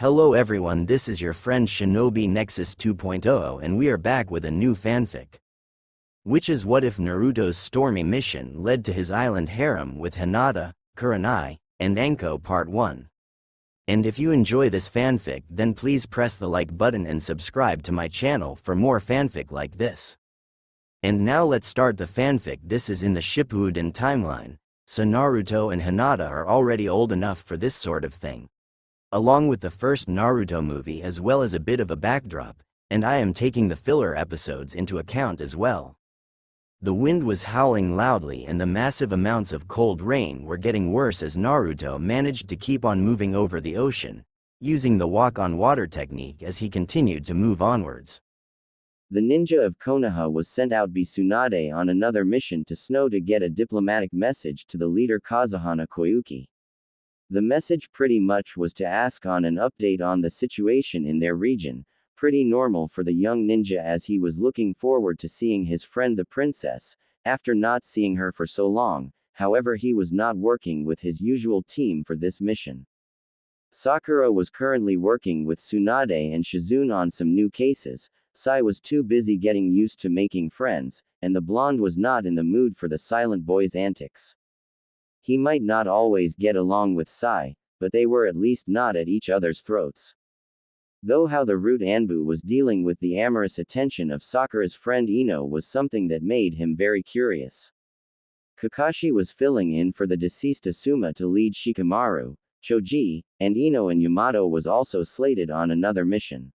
Hello everyone, this is your friend Shinobi Nexus 2.0 and we are back with a new fanfic. Which is what if Naruto's Stormy mission led to his island harem with Hinata, Kurenai, and Anko Part 1. And if you enjoy this fanfic then please press the like button and subscribe to my channel for more fanfic like this. And now let's start the fanfic. This is in the Shippuden timeline, so Naruto and Hinata are already old enough for this sort of thing. Along with the first Naruto movie as well as a bit of a backdrop, and I am taking the filler episodes into account as well. The wind was howling loudly and the massive amounts of cold rain were getting worse as Naruto managed to keep on moving over the ocean, using the walk-on-water technique as he continued to move onwards. The ninja of Konoha was sent out by Tsunade on another mission to Snow to get a diplomatic message to the leader Kazuhana Koyuki. The message pretty much was to ask on an update on the situation in their region, pretty normal for the young ninja as he was looking forward to seeing his friend the princess, after not seeing her for so long. However, he was not working with his usual team for this mission. Sakura was currently working with Tsunade and Shizune on some new cases. Sai was too busy getting used to making friends, and the blonde was not in the mood for the silent boy's antics. He might not always get along with Sai, but they were at least not at each other's throats. Though how the Root Anbu was dealing with the amorous attention of Sakura's friend Ino was something that made him very curious. Kakashi was filling in for the deceased Asuma to lead Shikamaru, Choji, and Ino, and Yamato was also slated on another mission.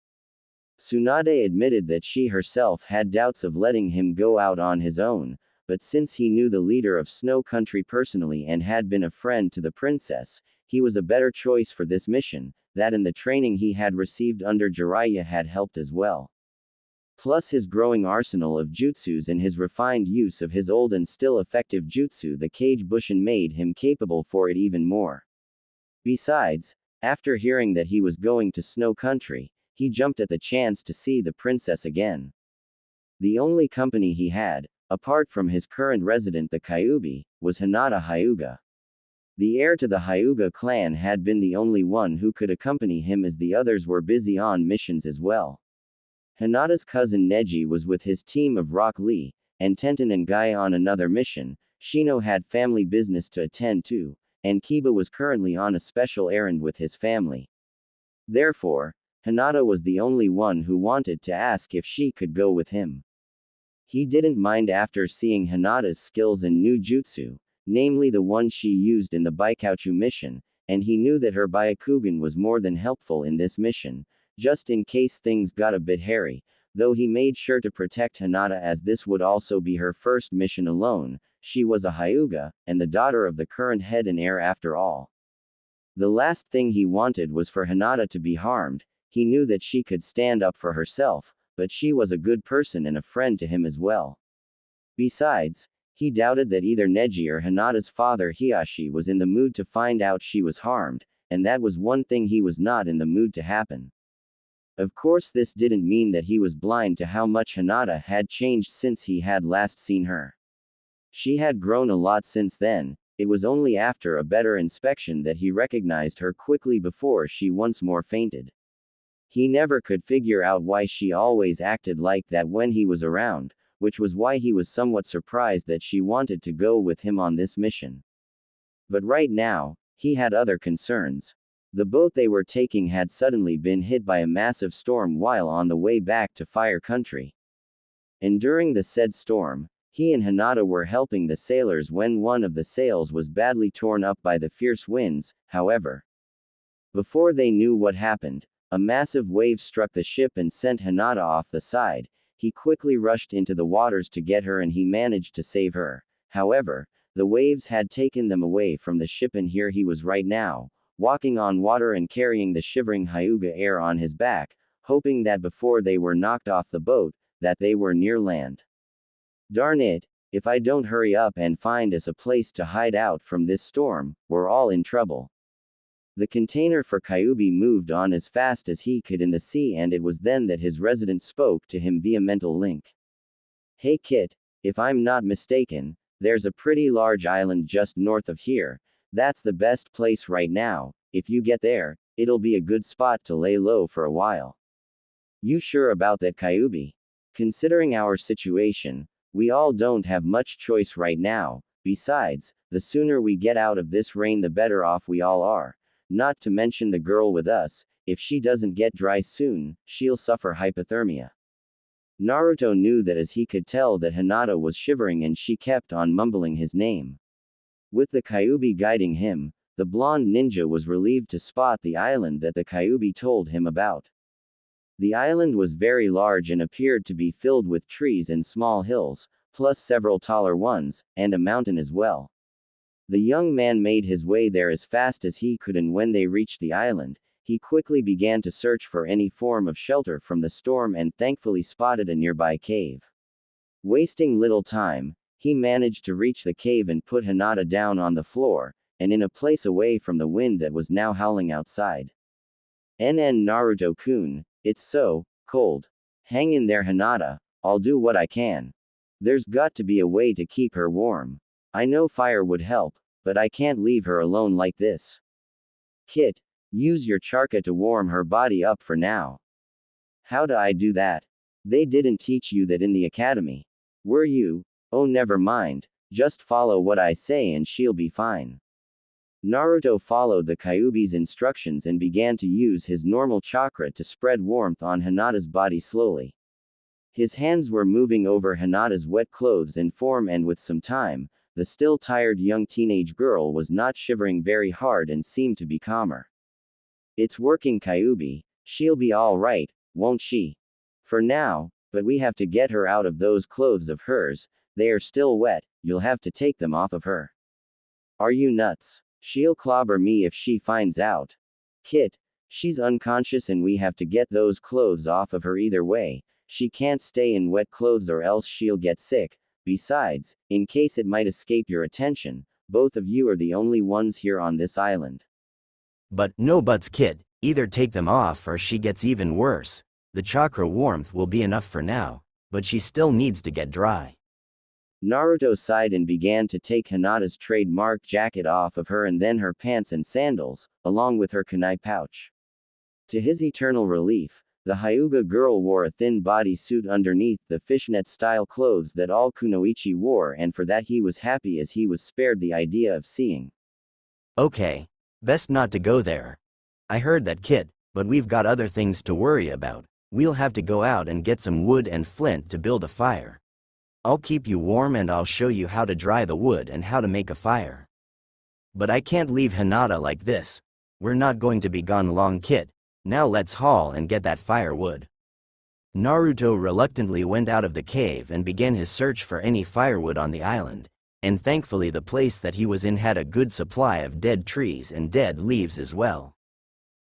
Tsunade admitted that she herself had doubts of letting him go out on his own, but since he knew the leader of Snow Country personally and had been a friend to the princess, he was a better choice for this mission. That and the training he had received under Jiraiya had helped as well. Plus his growing arsenal of jutsus and his refined use of his old and still effective jutsu, the Kage Bushin, made him capable for it even more. Besides, after hearing that he was going to Snow Country, he jumped at the chance to see the princess again. The only company he had, apart from his current resident the Kyuubi, was Hinata Hyuga. The heir to the Hyuga clan had been the only one who could accompany him as the others were busy on missions as well. Hinata's cousin Neji was with his team of Rock Lee, and Tenten and Guy on another mission. Shino had family business to attend to, and Kiba was currently on a special errand with his family. Therefore, Hinata was the only one who wanted to ask if she could go with him. He didn't mind after seeing Hinata's skills and new jutsu, namely the one she used in the Baikouchu mission, and he knew that her Byakugan was more than helpful in this mission, just in case things got a bit hairy, though he made sure to protect Hinata as this would also be her first mission alone. She was a Hyuga, and the daughter of the current head and heir after all. The last thing he wanted was for Hinata to be harmed. He knew that she could stand up for herself, but she was a good person and a friend to him as well. Besides, he doubted that either Neji or Hinata's father Hiashi was in the mood to find out she was harmed, and that was one thing he was not in the mood to happen. Of course, this didn't mean that he was blind to how much Hinata had changed since he had last seen her. She had grown a lot since then. It was only after a better inspection that he recognized her quickly before she once more fainted. He never could figure out why she always acted like that when he was around, which was why he was somewhat surprised that she wanted to go with him on this mission. But right now, he had other concerns. The boat they were taking had suddenly been hit by a massive storm while on the way back to Fire Country. And during the said storm, he and Hinata were helping the sailors when one of the sails was badly torn up by the fierce winds. However, before they knew what happened, a massive wave struck the ship and sent Hinata off the side. He quickly rushed into the waters to get her and he managed to save her. However, the waves had taken them away from the ship and here he was right now, walking on water and carrying the shivering Hyuga heir on his back, hoping that before they were knocked off the boat, that they were near land. Darn it, if I don't hurry up and find us a place to hide out from this storm, we're all in trouble. The container for Kyuubi moved on as fast as he could in the sea and it was then that his resident spoke to him via mental link. Hey Kit, if I'm not mistaken, there's a pretty large island just north of here. That's the best place right now. If you get there, It'll be a good spot to lay low for a while. You sure about that, Kyubi? Considering our situation, we all don't have much choice right now. Besides, the sooner we get out of this rain the better off we all are. Not to mention the girl with us, if she doesn't get dry soon, she'll suffer hypothermia. Naruto knew that as he could tell that Hinata was shivering and she kept on mumbling his name. With the Kyubi guiding him, the blonde ninja was relieved to spot the island that the Kyubi told him about. The island was very large and appeared to be filled with trees and small hills, plus several taller ones, and a mountain as well. The young man made his way there as fast as he could, and when they reached the island, he quickly began to search for any form of shelter from the storm and thankfully spotted a nearby cave. Wasting little time, he managed to reach the cave and put Hinata down on the floor, and in a place away from the wind that was now howling outside. Naruto-kun, it's so cold. Hang in there, Hinata, I'll do what I can. There's got to be a way to keep her warm. I know fire would help, but I can't leave her alone like this. Kit, use your chakra to warm her body up for now. How do I do that? They didn't teach you that in the academy. Were you? Oh, never mind, just follow what I say and she'll be fine. Naruto followed the Kyubi's instructions and began to use his normal chakra to spread warmth on Hinata's body slowly. His hands were moving over Hinata's wet clothes in form, and with some time, the still tired young teenage girl was not shivering very hard and seemed to be calmer. It's working, Kyubi, she'll be all right, won't she? For now, but we have to get her out of those clothes of hers, they are still wet, you'll have to take them off of her. Are you nuts? She'll clobber me if she finds out. Kit, she's unconscious and we have to get those clothes off of her either way. She can't stay in wet clothes or else she'll get sick. Besides, in case it might escape your attention, both of you are the only ones here on this island. But no buts, Kit, either take them off or she gets even worse. The chakra warmth will be enough for now, but she still needs to get dry. Naruto sighed and began to take Hinata's trademark jacket off of her and then her pants and sandals, along with her kunai pouch. To his eternal relief, the Hyuga girl wore a thin bodysuit underneath the fishnet-style clothes that all kunoichi wore, and for that he was happy as he was spared the idea of seeing. Okay, best not to go there. I heard that, Kit, but we've got other things to worry about. We'll have to go out and get some wood and flint to build a fire. I'll keep you warm and I'll show you how to dry the wood and how to make a fire. But I can't leave Hinata like this. We're not going to be gone long, Kit. Now let's haul and get that firewood. Naruto reluctantly went out of the cave and began his search for any firewood on the island, and thankfully the place that he was in had a good supply of dead trees and dead leaves as well.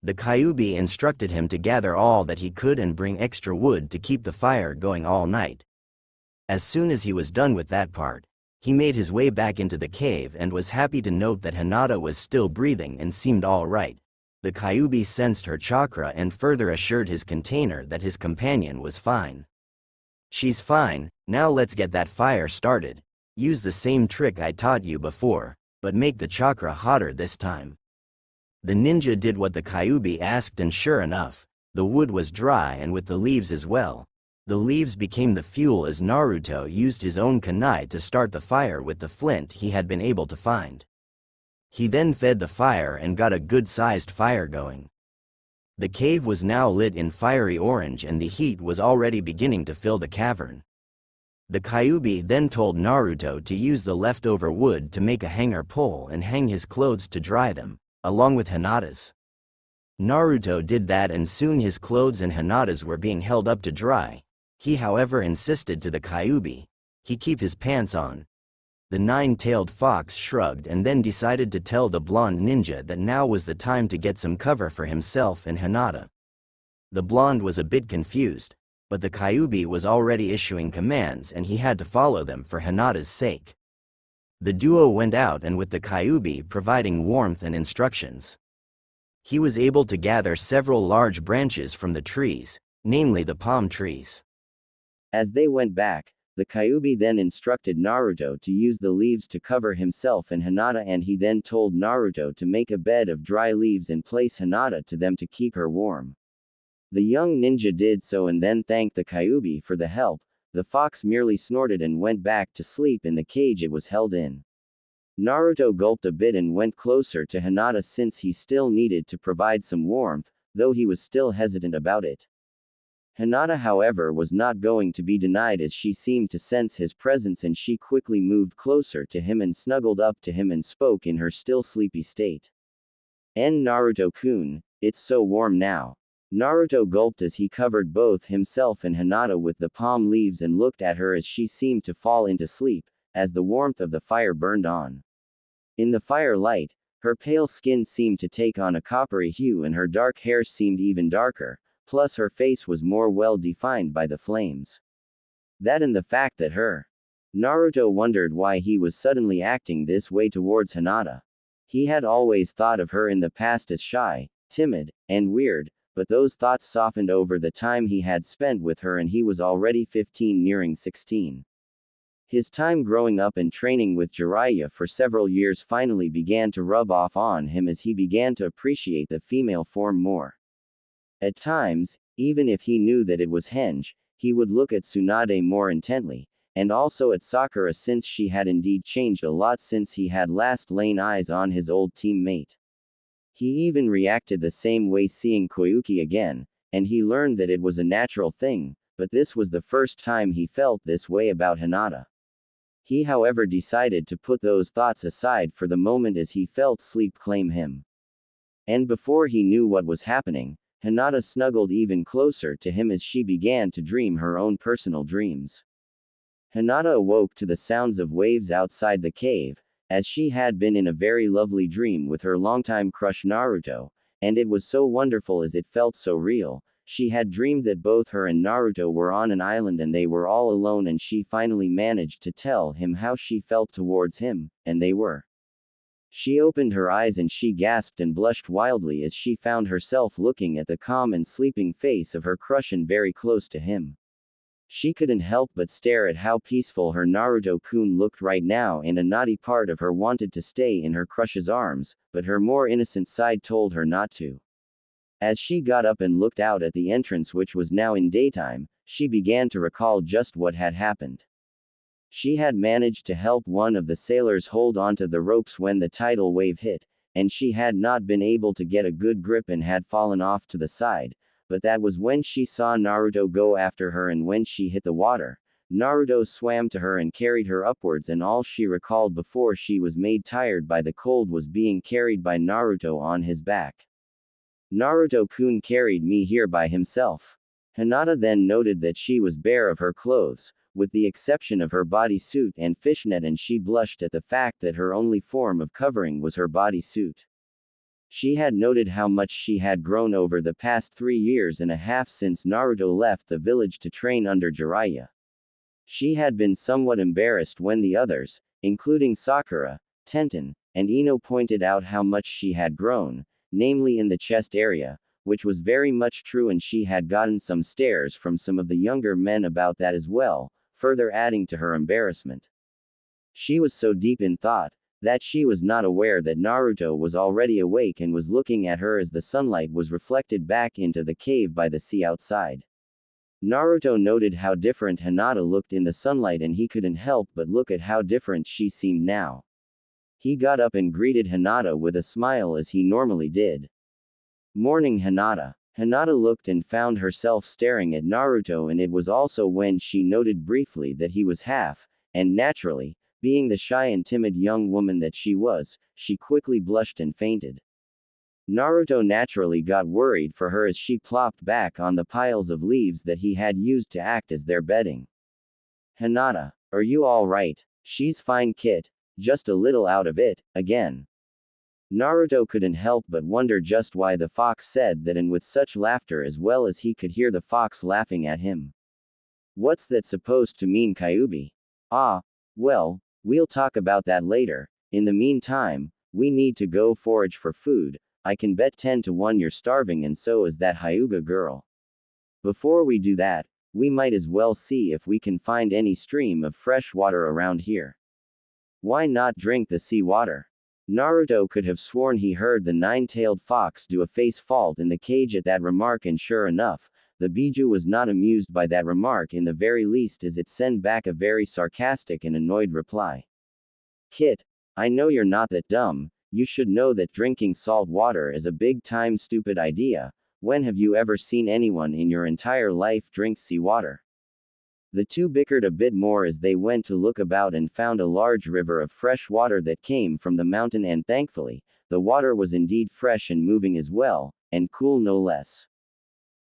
The Kyubi instructed him to gather all that he could and bring extra wood to keep the fire going all night. As soon as he was done with that part, he made his way back into the cave and was happy to note that Hinata was still breathing and seemed all right. The Kyubi sensed her chakra and further assured his container that his companion was fine. She's fine, now let's get that fire started. Use the same trick I taught you before, but make the chakra hotter this time. The ninja did what the Kyubi asked, and sure enough, the wood was dry, and with the leaves as well. The leaves became the fuel as Naruto used his own kunai to start the fire with the flint he had been able to find. He then fed the fire and got a good-sized fire going. The cave was now lit in fiery orange and the heat was already beginning to fill the cavern. The Kyubi then told Naruto to use the leftover wood to make a hanger pole and hang his clothes to dry them, along with Hinata's. Naruto did that and soon his clothes and Hinata's were being held up to dry. He however insisted to the Kyubi he keep his pants on. The nine-tailed fox shrugged and then decided to tell the blonde ninja that now was the time to get some cover for himself and Hinata. The blonde was a bit confused, but the Kyubi was already issuing commands and he had to follow them for Hinata's sake. The duo went out and with the Kyubi providing warmth and instructions, he was able to gather several large branches from the trees, namely the palm trees. As they went back, The Kyuubi then instructed Naruto to use the leaves to cover himself and Hinata, and he then told Naruto to make a bed of dry leaves and place Hinata to them to keep her warm. The young ninja did so and then thanked the Kyuubi for the help. The fox merely snorted and went back to sleep in the cage it was held in. Naruto gulped a bit and went closer to Hinata since he still needed to provide some warmth, though he was still hesitant about it. Hinata, however, was not going to be denied as she seemed to sense his presence, and she quickly moved closer to him and snuggled up to him and spoke in her still sleepy state. Naruto-kun, it's so warm now. Naruto gulped as he covered both himself and Hinata with the palm leaves and looked at her as she seemed to fall into sleep, as the warmth of the fire burned on. In the firelight, her pale skin seemed to take on a coppery hue and her dark hair seemed even darker, plus her face was more well defined by the flames. That and the fact that Naruto wondered why he was suddenly acting this way towards Hinata. He had always thought of her in the past as shy, timid, and weird, but those thoughts softened over the time he had spent with her, and he was already 15 nearing 16. His time growing up and training with Jiraiya for several years finally began to rub off on him as he began to appreciate the female form more. At times, even if he knew that it was Henge, he would look at Tsunade more intently, and also at Sakura since she had indeed changed a lot since he had last lain eyes on his old teammate. He even reacted the same way seeing Koyuki again, and he learned that it was a natural thing, but this was the first time he felt this way about Hinata. He, however, decided to put those thoughts aside for the moment as he felt sleep claim him. And before he knew what was happening, Hinata snuggled even closer to him as she began to dream her own personal dreams. Hinata awoke to the sounds of waves outside the cave, as she had been in a very lovely dream with her longtime crush Naruto, and it was so wonderful as it felt so real. She had dreamed that both her and Naruto were on an island and they were all alone, and she finally managed to tell him how she felt towards him, and they were. She opened her eyes and she gasped and blushed wildly as she found herself looking at the calm and sleeping face of her crush and very close to him. She couldn't help but stare at how peaceful her Naruto-kun looked right now, and a naughty part of her wanted to stay in her crush's arms, but her more innocent side told her not to. As she got up and looked out at the entrance, which was now in daytime, she began to recall just what had happened. She had managed to help one of the sailors hold onto the ropes when the tidal wave hit, and she had not been able to get a good grip and had fallen off to the side, but that was when she saw Naruto go after her, and when she hit the water, Naruto swam to her and carried her upwards, and all she recalled before she was made tired by the cold was being carried by Naruto on his back. Naruto-kun carried me here by himself. Hinata then noted that she was bare of her clothes, with the exception of her bodysuit and fishnet, and she blushed at the fact that her only form of covering was her bodysuit. She had noted how much she had grown over the past 3 years and a half since Naruto left the village to train under Jiraiya. She had been somewhat embarrassed when the others, including Sakura, Tenten, and Ino, pointed out how much she had grown, namely in the chest area, which was very much true, and she had gotten some stares from some of the younger men about that as well, further adding to her embarrassment. She was so deep in thought that she was not aware that Naruto was already awake and was looking at her as the sunlight was reflected back into the cave by the sea outside. Naruto noted how different Hinata looked in the sunlight, and he couldn't help but look at how different she seemed now. He got up and greeted Hinata with a smile as he normally did. Morning, Hinata. Hinata looked and found herself staring at Naruto, and it was also when she noted briefly that he was half, and naturally, being the shy and timid young woman that she was, she quickly blushed and fainted. Naruto naturally got worried for her as she plopped back on the piles of leaves that he had used to act as their bedding. Hinata, are you all right? She's fine, Kit. Just a little out of it, again. Naruto couldn't help but wonder just why the fox said that, and with such laughter as well as he could hear the fox laughing at him. What's that supposed to mean, Kyuubi? Ah, well, we'll talk about that later. In the meantime, we need to go forage for food. I can bet 10 to 1 you're starving, and so is that Hyuga girl. Before we do that, We might as well see if we can find any stream of fresh water around here. Why not drink the sea water? Naruto could have sworn he heard the nine-tailed fox do a face fault in the cage at that remark, and sure enough, the Biju was not amused by that remark in the very least, as it sent back a very sarcastic and annoyed reply. Kit, I know you're not that dumb, you should know that drinking salt water is a big-time stupid idea. When have you ever seen anyone in your entire life drink seawater? The two bickered a bit more as they went to look about and found a large river of fresh water that came from the mountain, and thankfully, the water was indeed fresh and moving as well, and cool no less.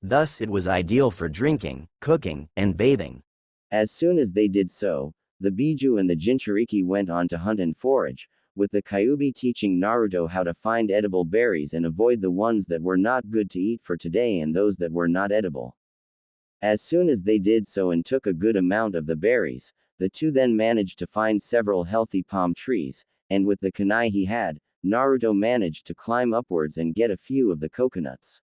Thus it was ideal for drinking, cooking, and bathing. As soon as they did so, the Biju and the Jinchuriki went on to hunt and forage, with the Kyuubi teaching Naruto how to find edible berries and avoid the ones that were not good to eat for today and those that were not edible. As soon as they did so and took a good amount of the berries, the two then managed to find several healthy palm trees, and with the kunai he had, Naruto managed to climb upwards and get a few of the coconuts.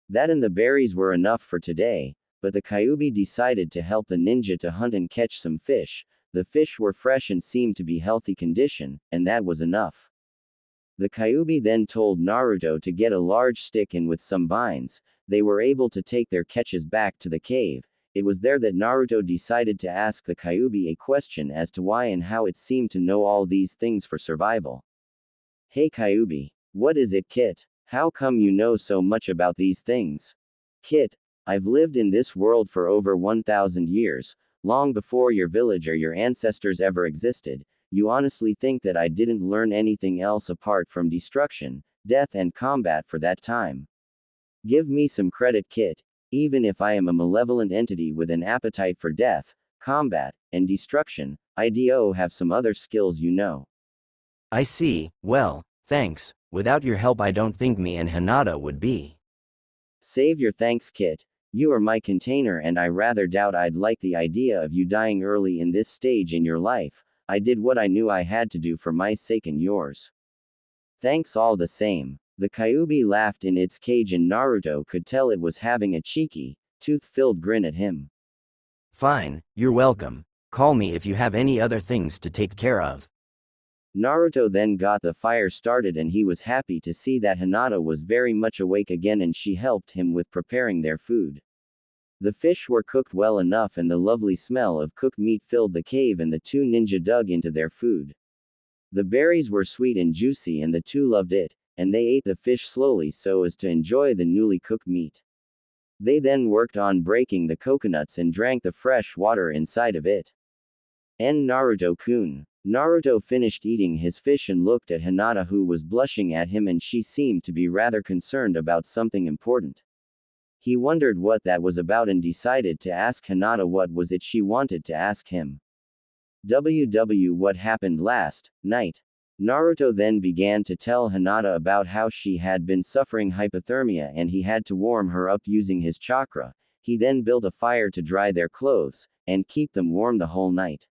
That and the berries were enough for today, but the Kyuubi decided to help the ninja to hunt and catch some fish. The fish were fresh and seemed to be healthy condition, and that was enough. The Kyuubi then told Naruto to get a large stick, and with some vines, they were able to take their catches back to the cave. It was there that Naruto decided to ask the Kyuubi a question as to why and how it seemed to know all these things for survival. Hey Kyuubi, what is it, Kit? How come you know so much about these things? Kit, I've lived in this world for over 1,000 years, long before your village or your ancestors ever existed. You honestly think that I didn't learn anything else apart from destruction, death, and combat for that time? Give me some credit, Kit. Even if I am a malevolent entity with an appetite for death, combat, and destruction, I do have some other skills, you know. I see. Well, thanks. Without your help I don't think me and Hinata would be. Save your thanks, Kit. You are my container, and I rather doubt I'd like the idea of you dying early in this stage in your life. I did what I knew I had to do for my sake and yours. Thanks all the same. The Kyuubi laughed in its cage, and Naruto could tell it was having a cheeky, tooth-filled grin at him. Fine, you're welcome. Call me if you have any other things to take care of. Naruto then got the fire started, and he was happy to see that Hinata was very much awake again, and she helped him with preparing their food. The fish were cooked well enough, and the lovely smell of cooked meat filled the cave, and the two ninja dug into their food. The berries were sweet and juicy, and the two loved it, and they ate the fish slowly so as to enjoy the newly cooked meat. They then worked on breaking the coconuts and drank the fresh water inside of it. Naruto-kun. Naruto finished eating his fish and looked at Hinata, who was blushing at him, and she seemed to be rather concerned about something important. He wondered what that was about and decided to ask Hinata what was it she wanted to ask him. What happened last night? Naruto then began to tell Hinata about how she had been suffering hypothermia and he had to warm her up using his chakra. He then built a fire to dry their clothes and keep them warm the whole night.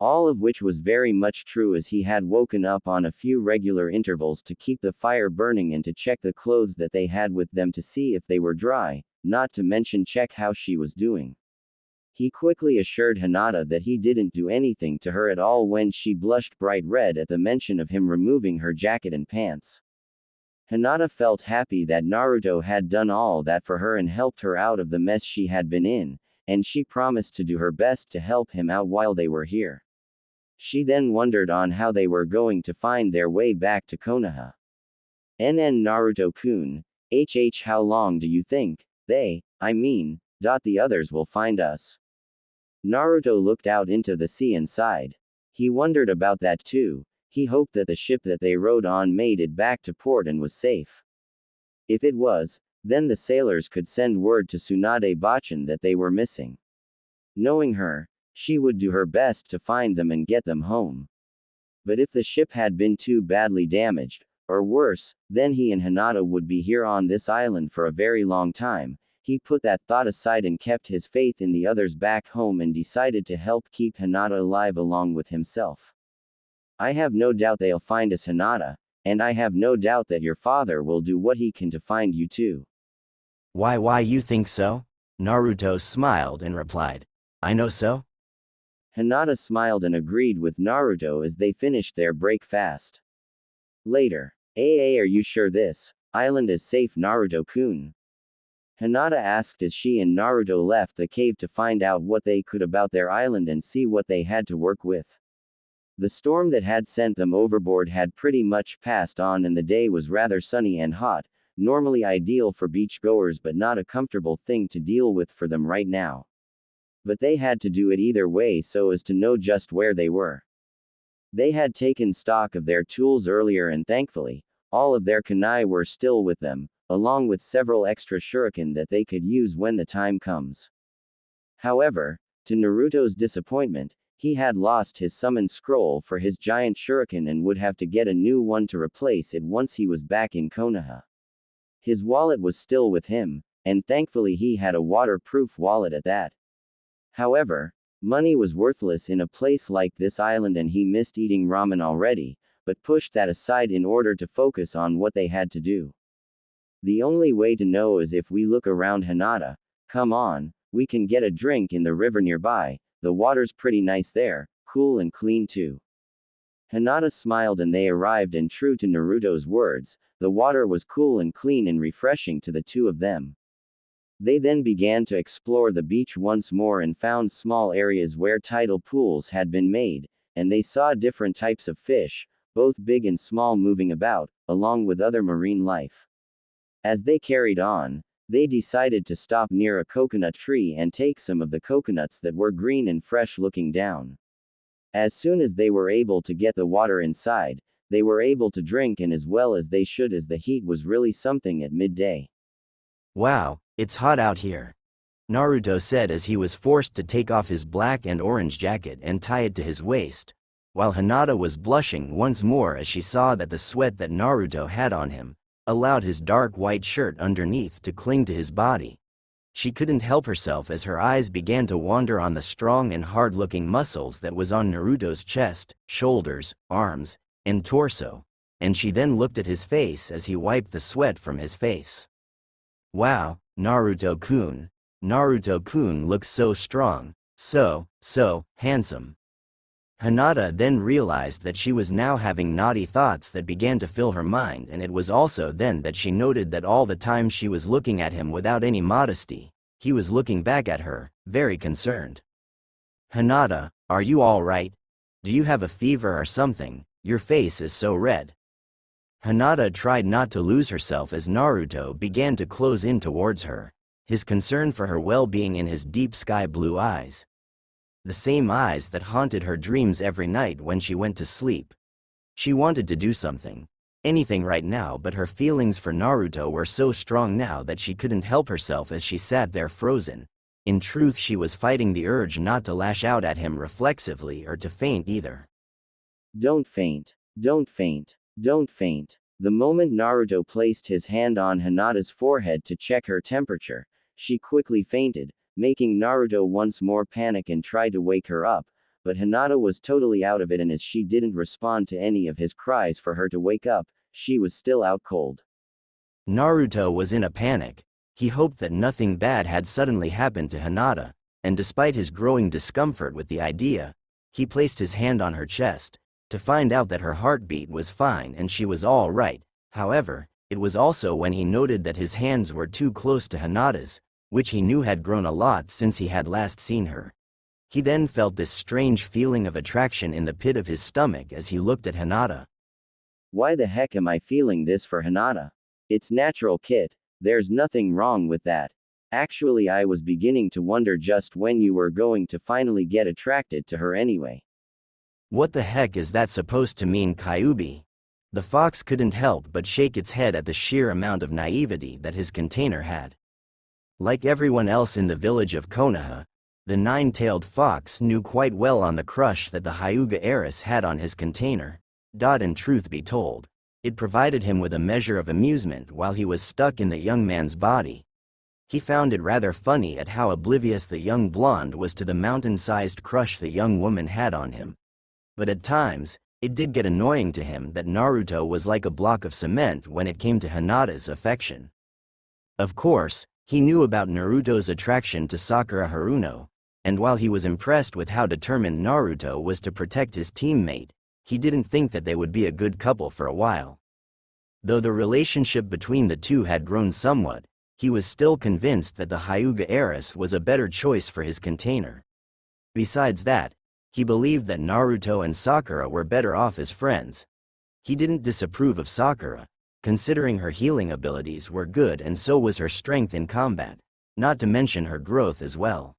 All of which was very much true, as he had woken up on a few regular intervals to keep the fire burning and to check the clothes that they had with them to see if they were dry, not to mention check how she was doing. He quickly assured Hinata that he didn't do anything to her at all when she blushed bright red at the mention of him removing her jacket and pants. Hinata felt happy that Naruto had done all that for her and helped her out of the mess she had been in, and she promised to do her best to help him out while they were here. She then wondered on how they were going to find their way back to Konoha. Naruto-kun, how long do you think the others will find us? Naruto looked out into the sea and sighed. He wondered about that too. He hoped that the ship that they rode on made it back to port and was safe. If it was, then the sailors could send word to Tsunade Bachan that they were missing. Knowing her, she would do her best to find them and get them home. But if the ship had been too badly damaged, or worse, then he and Hinata would be here on this island for a very long time. He put that thought aside and kept his faith in the others back home and decided to help keep Hinata alive along with himself. I have no doubt they'll find us, Hinata, and I have no doubt that your father will do what he can to find you too. Why you think so? Naruto smiled and replied, I know so. Hinata smiled and agreed with Naruto as they finished their break fast. Later. Are you sure this island is safe, Naruto-kun? Hinata asked as she and Naruto left the cave to find out what they could about their island and see what they had to work with. The storm that had sent them overboard had pretty much passed on and the day was rather sunny and hot, normally ideal for beachgoers but not a comfortable thing to deal with for them right now. But they had to do it either way so as to know just where they were. They had taken stock of their tools earlier and thankfully, all of their kunai were still with them, along with several extra shuriken that they could use when the time comes. However, to Naruto's disappointment, he had lost his summon scroll for his giant shuriken and would have to get a new one to replace it once he was back in Konoha. His wallet was still with him, and thankfully he had a waterproof wallet at that. However, money was worthless in a place like this island and he missed eating ramen already, but pushed that aside in order to focus on what they had to do. The only way to know is if we look around. Hinata, come on, we can get a drink in the river nearby, the water's pretty nice there, cool and clean too. Hinata smiled and they arrived and true to Naruto's words, the water was cool and clean and refreshing to the two of them. They then began to explore the beach once more and found small areas where tidal pools had been made, and they saw different types of fish, both big and small moving about, along with other marine life. As they carried on, they decided to stop near a coconut tree and take some of the coconuts that were green and fresh looking down. As soon as they were able to get the water inside, they were able to drink and as well as they should as the heat was really something at midday. Wow, it's hot out here. Naruto said as he was forced to take off his black and orange jacket and tie it to his waist, while Hinata was blushing once more as she saw that the sweat that Naruto had on him allowed his dark white shirt underneath to cling to his body. She couldn't help herself as her eyes began to wander on the strong and hard-looking muscles that was on Naruto's chest, shoulders, arms, and torso, and she then looked at his face as he wiped the sweat from his face. Wow, Naruto-kun. Naruto-kun looks so strong, so handsome. Hinata then realized that she was now having naughty thoughts that began to fill her mind, and it was also then that she noted that all the time she was looking at him without any modesty, he was looking back at her, very concerned. Hinata, are you all right? Do you have a fever or something? Your face is so red. Hinata tried not to lose herself as Naruto began to close in towards her, his concern for her well-being in his deep sky blue eyes. The same eyes that haunted her dreams every night when she went to sleep. She wanted to do something, anything right now, but her feelings for Naruto were so strong now that she couldn't help herself as she sat there frozen. In truth, she was fighting the urge not to lash out at him reflexively or to faint either. Don't faint. Don't faint. Don't faint. The moment Naruto placed his hand on Hinata's forehead to check her temperature, she quickly fainted, making Naruto once more panic and try to wake her up, but Hinata was totally out of it, and as she didn't respond to any of his cries for her to wake up, she was still out cold. Naruto was in a panic. He hoped that nothing bad had suddenly happened to Hinata, and despite his growing discomfort with the idea, he placed his hand on her chest, to find out that her heartbeat was fine and she was all right. However, it was also when he noted that his hands were too close to Hinata's, which he knew had grown a lot since he had last seen her. He then felt this strange feeling of attraction in the pit of his stomach as he looked at Hinata. Why the heck am I feeling this for Hinata? It's natural, Kit. There's nothing wrong with that. Actually, I was beginning to wonder just when you were going to finally get attracted to her anyway. What the heck is that supposed to mean, Kyuubi? The fox couldn't help but shake its head at the sheer amount of naivety that his container had. Like everyone else in the village of Konoha, the nine-tailed fox knew quite well on the crush that the Hyuga heiress had on his container. And truth be told, it provided him with a measure of amusement while he was stuck in the young man's body. He found it rather funny at how oblivious the young blonde was to the mountain-sized crush the young woman had on him. But at times, it did get annoying to him that Naruto was like a block of cement when it came to Hinata's affection. Of course, He knew about Naruto's attraction to Sakura Haruno, and while he was impressed with how determined Naruto was to protect his teammate, he didn't think that they would be a good couple for a while. Though the relationship between the two had grown somewhat, he was still convinced that the Hyuga heiress was a better choice for his container. Besides that, he believed that Naruto and Sakura were better off as friends. He didn't disapprove of Sakura, considering her healing abilities were good and so was her strength in combat, not to mention her growth as well.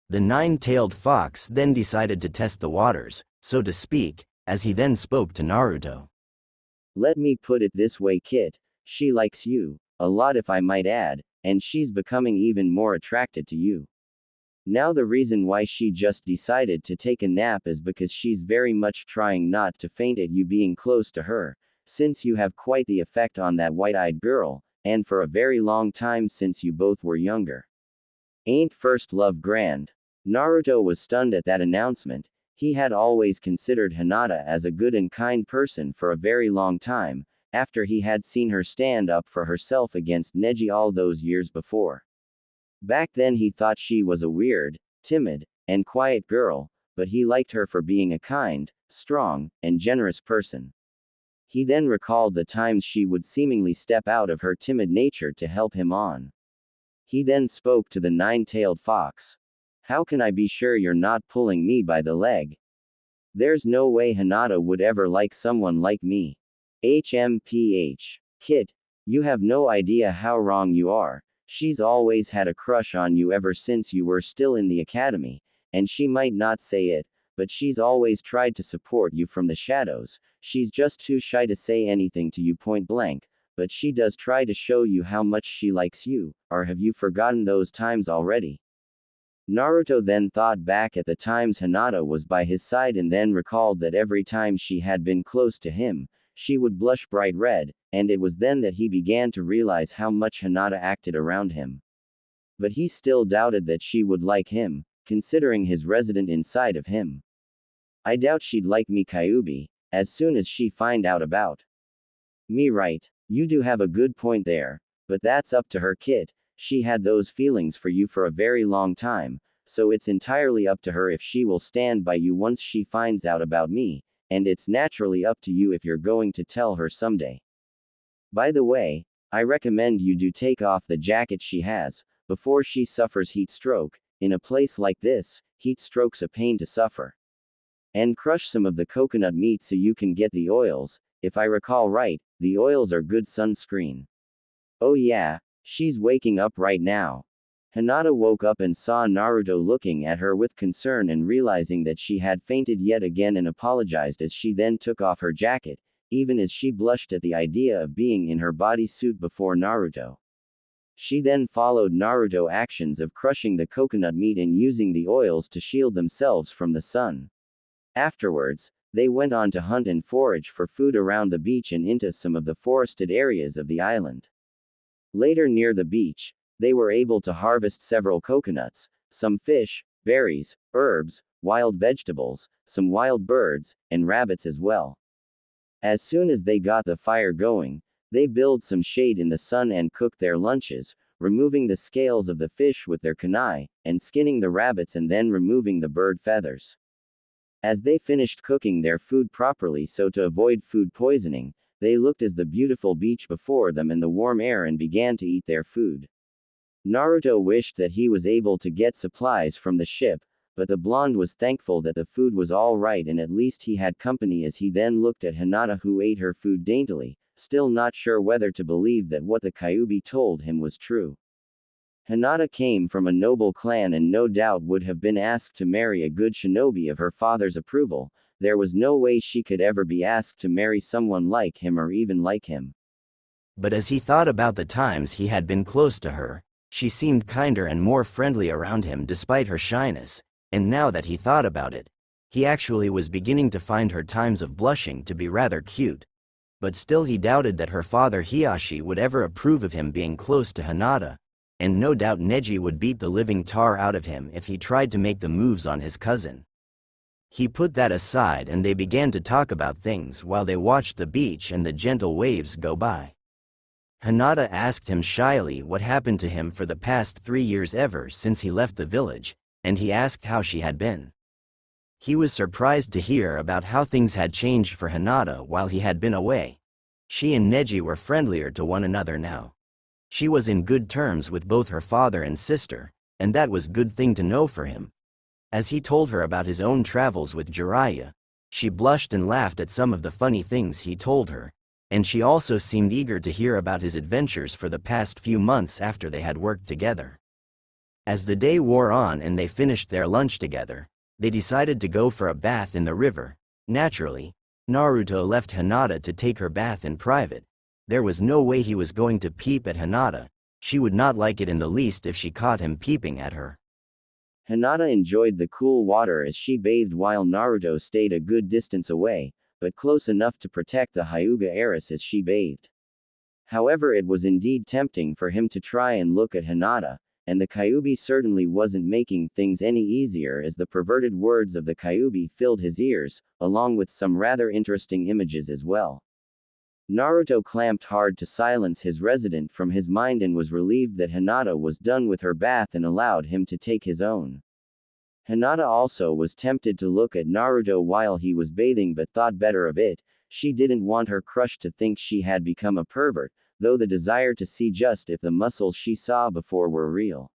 The nine-tailed fox then decided to test the waters, so to speak, as he then spoke to Naruto. Let me put it this way, Kit, she likes you, a lot if I might add, and she's becoming even more attracted to you. Now the reason why she just decided to take a nap is because she's very much trying not to faint at you being close to her, since you have quite the effect on that white-eyed girl, and for a very long time since you both were younger. Ain't first love grand? Naruto was stunned at that announcement. He had always considered Hinata as a good and kind person for a very long time, after he had seen her stand up for herself against Neji all those years before. Back then he thought she was a weird, timid, and quiet girl, but he liked her for being a kind, strong, and generous person. He then recalled the times she would seemingly step out of her timid nature to help him on. He then spoke to the nine-tailed fox. How can I be sure you're not pulling me by the leg? There's no way Hinata would ever like someone like me. HMPH. Kid, you have no idea how wrong you are. She's always had a crush on you ever since you were still in the academy, and she might not say it, but she's always tried to support you from the shadows. She's just too shy to say anything to you point blank, but she does try to show you how much she likes you, or have you forgotten those times already? Naruto then thought back at the times Hinata was by his side and then recalled that every time she had been close to him, she would blush bright red, and it was then that he began to realize how much Hinata acted around him. But he still doubted that she would like him, considering his resident inside of him. I doubt she'd like me, Kyuubi, as soon as she find out about me. Right, you do have a good point there, but that's up to her, Kit. She had those feelings for you for a very long time, so it's entirely up to her if she will stand by you once she finds out about me, and it's naturally up to you if you're going to tell her someday. By the way, I recommend you do take off the jacket she has, before she suffers heat stroke. In a place like this, heat stroke's a pain to suffer. And crush some of the coconut meat so you can get the oils. If I recall right, the oils are good sunscreen. Oh yeah, she's waking up right now. Hinata woke up and saw Naruto looking at her with concern and realizing that she had fainted yet again and apologized as she then took off her jacket, even as she blushed at the idea of being in her bodysuit before Naruto. She then followed Naruto's actions of crushing the coconut meat and using the oils to shield themselves from the sun. Afterwards, they went on to hunt and forage for food around the beach and into some of the forested areas of the island. Later near the beach, they were able to harvest several coconuts, some fish, berries, herbs, wild vegetables, some wild birds, and rabbits as well. As soon as they got the fire going, they built some shade in the sun and cooked their lunches, removing the scales of the fish with their kunai, and skinning the rabbits and then removing the bird feathers. As they finished cooking their food properly so to avoid food poisoning, they looked at the beautiful beach before them and the warm air and began to eat their food. Naruto wished that he was able to get supplies from the ship, but the blonde was thankful that the food was all right and at least he had company as he then looked at Hinata who ate her food daintily, still not sure whether to believe that what the Kyuubi told him was true. Hinata came from a noble clan and no doubt would have been asked to marry a good shinobi of her father's approval. There was no way she could ever be asked to marry someone like him or even like him. But as he thought about the times he had been close to her, she seemed kinder and more friendly around him despite her shyness, and now that he thought about it, he actually was beginning to find her times of blushing to be rather cute. But still he doubted that her father Hiyashi would ever approve of him being close to Hinata, and no doubt Neji would beat the living tar out of him if he tried to make the moves on his cousin. He put that aside and they began to talk about things while they watched the beach and the gentle waves go by. Hinata asked him shyly what happened to him for the past 3 years ever since he left the village, and he asked how she had been. He was surprised to hear about how things had changed for Hinata while he had been away. She and Neji were friendlier to one another now. She was in good terms with both her father and sister, and that was good thing to know for him. As he told her about his own travels with Jiraiya, she blushed and laughed at some of the funny things he told her, and she also seemed eager to hear about his adventures for the past few months after they had worked together. As the day wore on and they finished their lunch together, they decided to go for a bath in the river. Naturally, Naruto left Hinata to take her bath in private. There was no way he was going to peep at Hinata. She would not like it in the least if she caught him peeping at her. Hinata enjoyed the cool water as she bathed while Naruto stayed a good distance away, but close enough to protect the Hyuga heiress as she bathed. However, it was indeed tempting for him to try and look at Hinata, and the Kyuubi certainly wasn't making things any easier as the perverted words of the Kyuubi filled his ears, along with some rather interesting images as well. Naruto clamped hard to silence his resident from his mind and was relieved that Hinata was done with her bath and allowed him to take his own. Hinata also was tempted to look at Naruto while he was bathing but thought better of it. She didn't want her crush to think she had become a pervert, though the desire to see just if the muscles she saw before were real.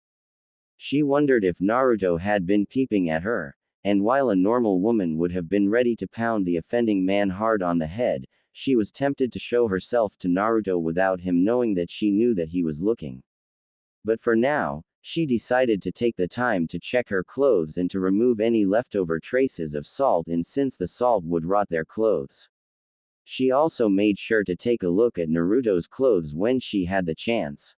She wondered if Naruto had been peeping at her, and while a normal woman would have been ready to pound the offending man hard on the head, she was tempted to show herself to Naruto without him knowing that she knew that he was looking. But for now, she decided to take the time to check her clothes and to remove any leftover traces of salt in since the salt would rot their clothes. She also made sure to take a look at Naruto's clothes when she had the chance.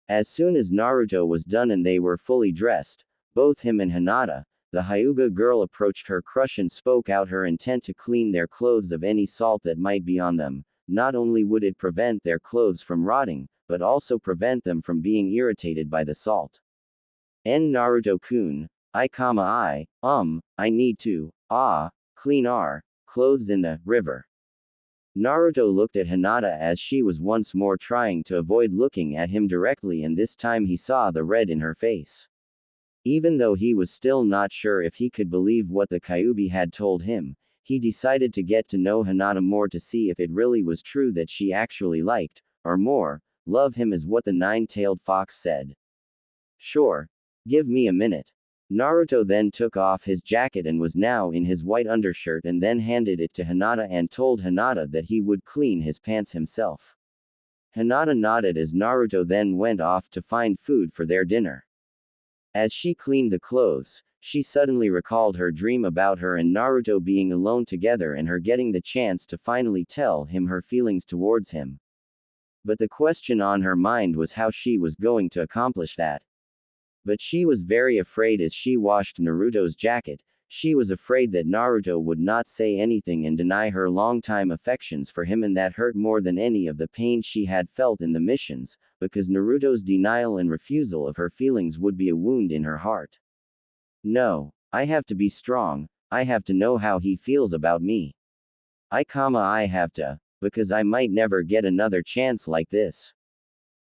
As soon as Naruto was done and they were fully dressed, both him and Hinata, the Hyuga girl approached her crush and spoke out her intent to clean their clothes of any salt that might be on them. Not only would it prevent their clothes from rotting, but also prevent them from being irritated by the salt. Naruto-kun, I need to, clean our clothes in the river. Naruto looked at Hinata as she was once more trying to avoid looking at him directly, and this time he saw the red in her face. Even though he was still not sure if he could believe what the Kyuubi had told him, he decided to get to know Hinata more to see if it really was true that she actually liked, or more, love him as what the nine-tailed fox said. Sure. Give me a minute. Naruto then took off his jacket and was now in his white undershirt and then handed it to Hinata and told Hinata that he would clean his pants himself. Hinata nodded as Naruto then went off to find food for their dinner. As she cleaned the clothes, she suddenly recalled her dream about her and Naruto being alone together and her getting the chance to finally tell him her feelings towards him. But the question on her mind was how she was going to accomplish that. But she was very afraid as she washed Naruto's jacket. She was afraid that Naruto would not say anything and deny her long-time affections for him, and that hurt more than any of the pain she had felt in the missions, because Naruto's denial and refusal of her feelings would be a wound in her heart. No, I have to be strong, I have to know how he feels about me. I have to, because I might never get another chance like this.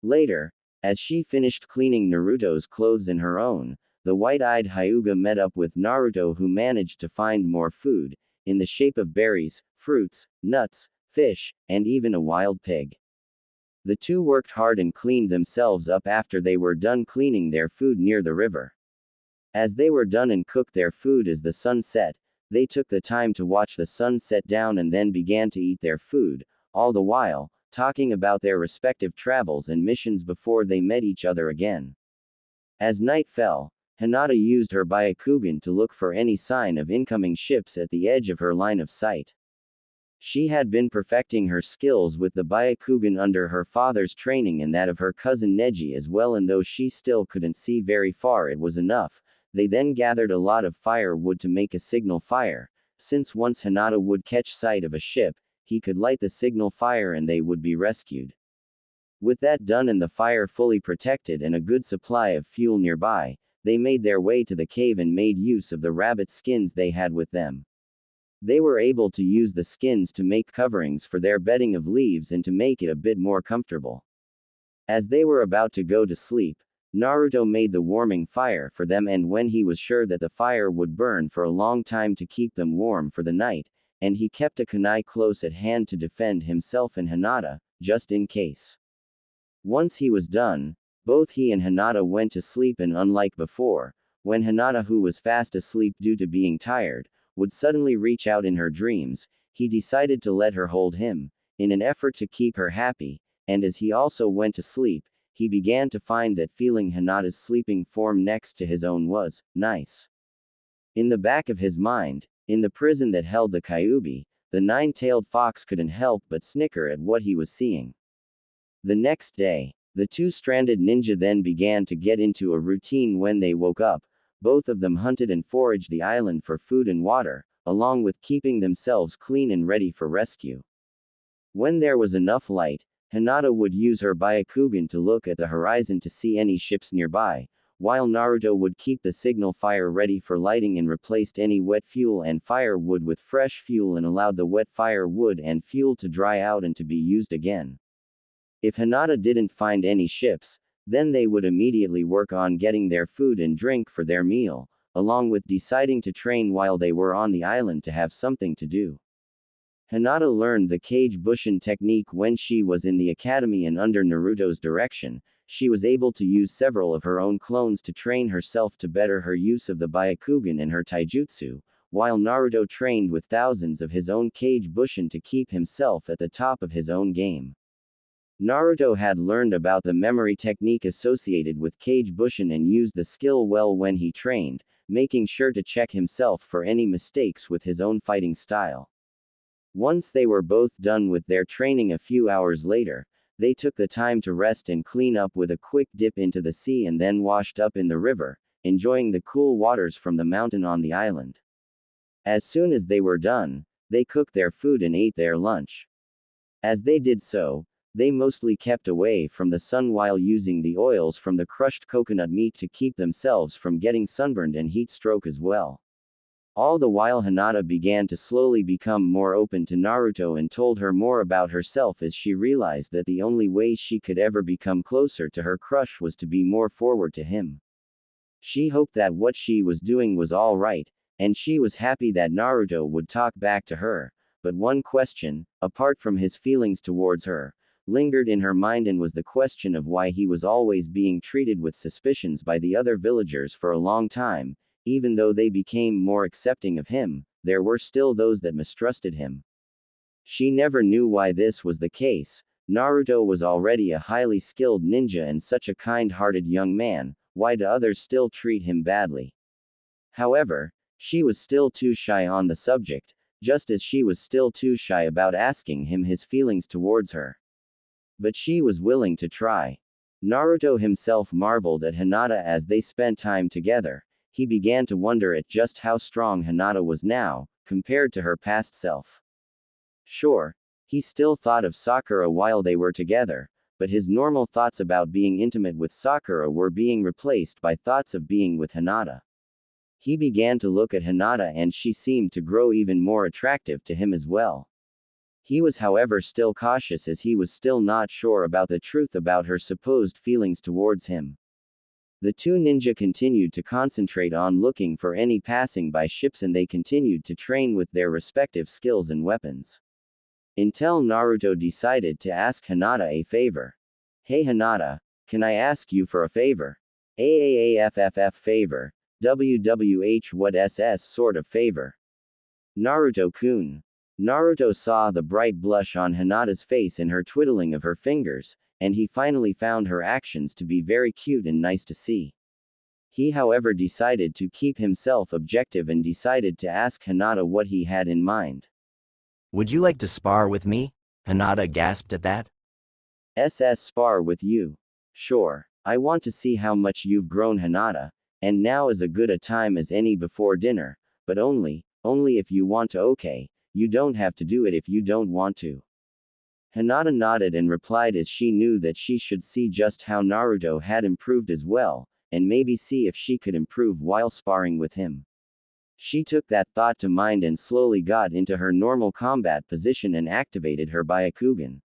Later, as she finished cleaning Naruto's clothes and her own, the white-eyed Hyuga met up with Naruto, who managed to find more food, in the shape of berries, fruits, nuts, fish, and even a wild pig. The two worked hard and cleaned themselves up after they were done cleaning their food near the river. As they were done and cooked their food as the sun set, they took the time to watch the sun set down and then began to eat their food, all the while talking about their respective travels and missions before they met each other again. As night fell, Hinata used her Byakugan to look for any sign of incoming ships at the edge of her line of sight. She had been perfecting her skills with the Byakugan under her father's training and that of her cousin Neji as well, and though she still couldn't see very far, it was enough. They then gathered a lot of firewood to make a signal fire, since once Hinata would catch sight of a ship, he could light the signal fire and they would be rescued. With that done and the fire fully protected and a good supply of fuel nearby, they made their way to the cave and made use of the rabbit skins they had with them. They were able to use the skins to make coverings for their bedding of leaves and to make it a bit more comfortable. As they were about to go to sleep, Naruto made the warming fire for them, and when he was sure that the fire would burn for a long time to keep them warm for the night, and he kept a kunai close at hand to defend himself and Hinata, just in case. Once he was done, both he and Hinata went to sleep, and unlike before, when Hinata, who was fast asleep due to being tired, would suddenly reach out in her dreams, he decided to let her hold him, in an effort to keep her happy, and as he also went to sleep, he began to find that feeling Hinata's sleeping form next to his own was nice. In the back of his mind, in the prison that held the Kyuubi, the nine-tailed fox couldn't help but snicker at what he was seeing. The next day, the two stranded ninja then began to get into a routine. When they woke up, both of them hunted and foraged the island for food and water, along with keeping themselves clean and ready for rescue. When there was enough light, Hinata would use her Byakugan to look at the horizon to see any ships nearby, while Naruto would keep the signal fire ready for lighting and replaced any wet fuel and firewood with fresh fuel and allowed the wet firewood and fuel to dry out and to be used again. If Hinata didn't find any ships, then they would immediately work on getting their food and drink for their meal, along with deciding to train while they were on the island to have something to do. Hinata learned the Kage Bushin technique when she was in the academy, and under Naruto's direction, she was able to use several of her own clones to train herself to better her use of the Byakugan and her taijutsu, while Naruto trained with thousands of his own Kage Bushin to keep himself at the top of his own game. Naruto had learned about the memory technique associated with Kage Bushin and used the skill well when he trained, making sure to check himself for any mistakes with his own fighting style. Once they were both done with their training a few hours later, they took the time to rest and clean up with a quick dip into the sea and then washed up in the river, enjoying the cool waters from the mountain on the island. As soon as they were done, they cooked their food and ate their lunch. As they did so, they mostly kept away from the sun while using the oils from the crushed coconut meat to keep themselves from getting sunburned and heat stroke as well. All the while Hinata began to slowly become more open to Naruto and told her more about herself as she realized that the only way she could ever become closer to her crush was to be more forward to him. She hoped that what she was doing was all right, and she was happy that Naruto would talk back to her, but one question, apart from his feelings towards her, lingered in her mind, and was the question of why he was always being treated with suspicions by the other villagers for a long time. Even though they became more accepting of him, there were still those that mistrusted him. She never knew why this was the case. Naruto was already a highly skilled ninja and such a kind-hearted young man, why do others still treat him badly? However, she was still too shy on the subject, just as she was still too shy about asking him his feelings towards her. But she was willing to try. Naruto himself marveled at Hinata as they spent time together. He began to wonder at just how strong Hinata was now, compared to her past self. Sure, he still thought of Sakura while they were together, but his normal thoughts about being intimate with Sakura were being replaced by thoughts of being with Hinata. He began to look at Hinata and she seemed to grow even more attractive to him as well. He was however still cautious as he was still not sure about the truth about her supposed feelings towards him. The two ninja continued to concentrate on looking for any passing by ships, and they continued to train with their respective skills and weapons. Until Naruto decided to ask Hinata a favor. Hey Hinata, can I ask you for a favor? AAAFFF favor. WWH what SS sort of favor? Naruto-kun. Naruto saw the bright blush on Hinata's face and her twiddling of her fingers, and he finally found her actions to be very cute and nice to see. He however decided to keep himself objective and decided to ask Hinata what he had in mind. Would you like to spar with me? Hinata gasped at that. SS spar with you? Sure. I want to see how much you've grown, Hinata, and now is a good a time as any before dinner, but only if you want to. Okay, you don't have to do it if you don't want to. Hinata nodded and replied as she knew that she should see just how Naruto had improved as well, and maybe see if she could improve while sparring with him. She took that thought to mind and slowly got into her normal combat position and activated her Byakugan.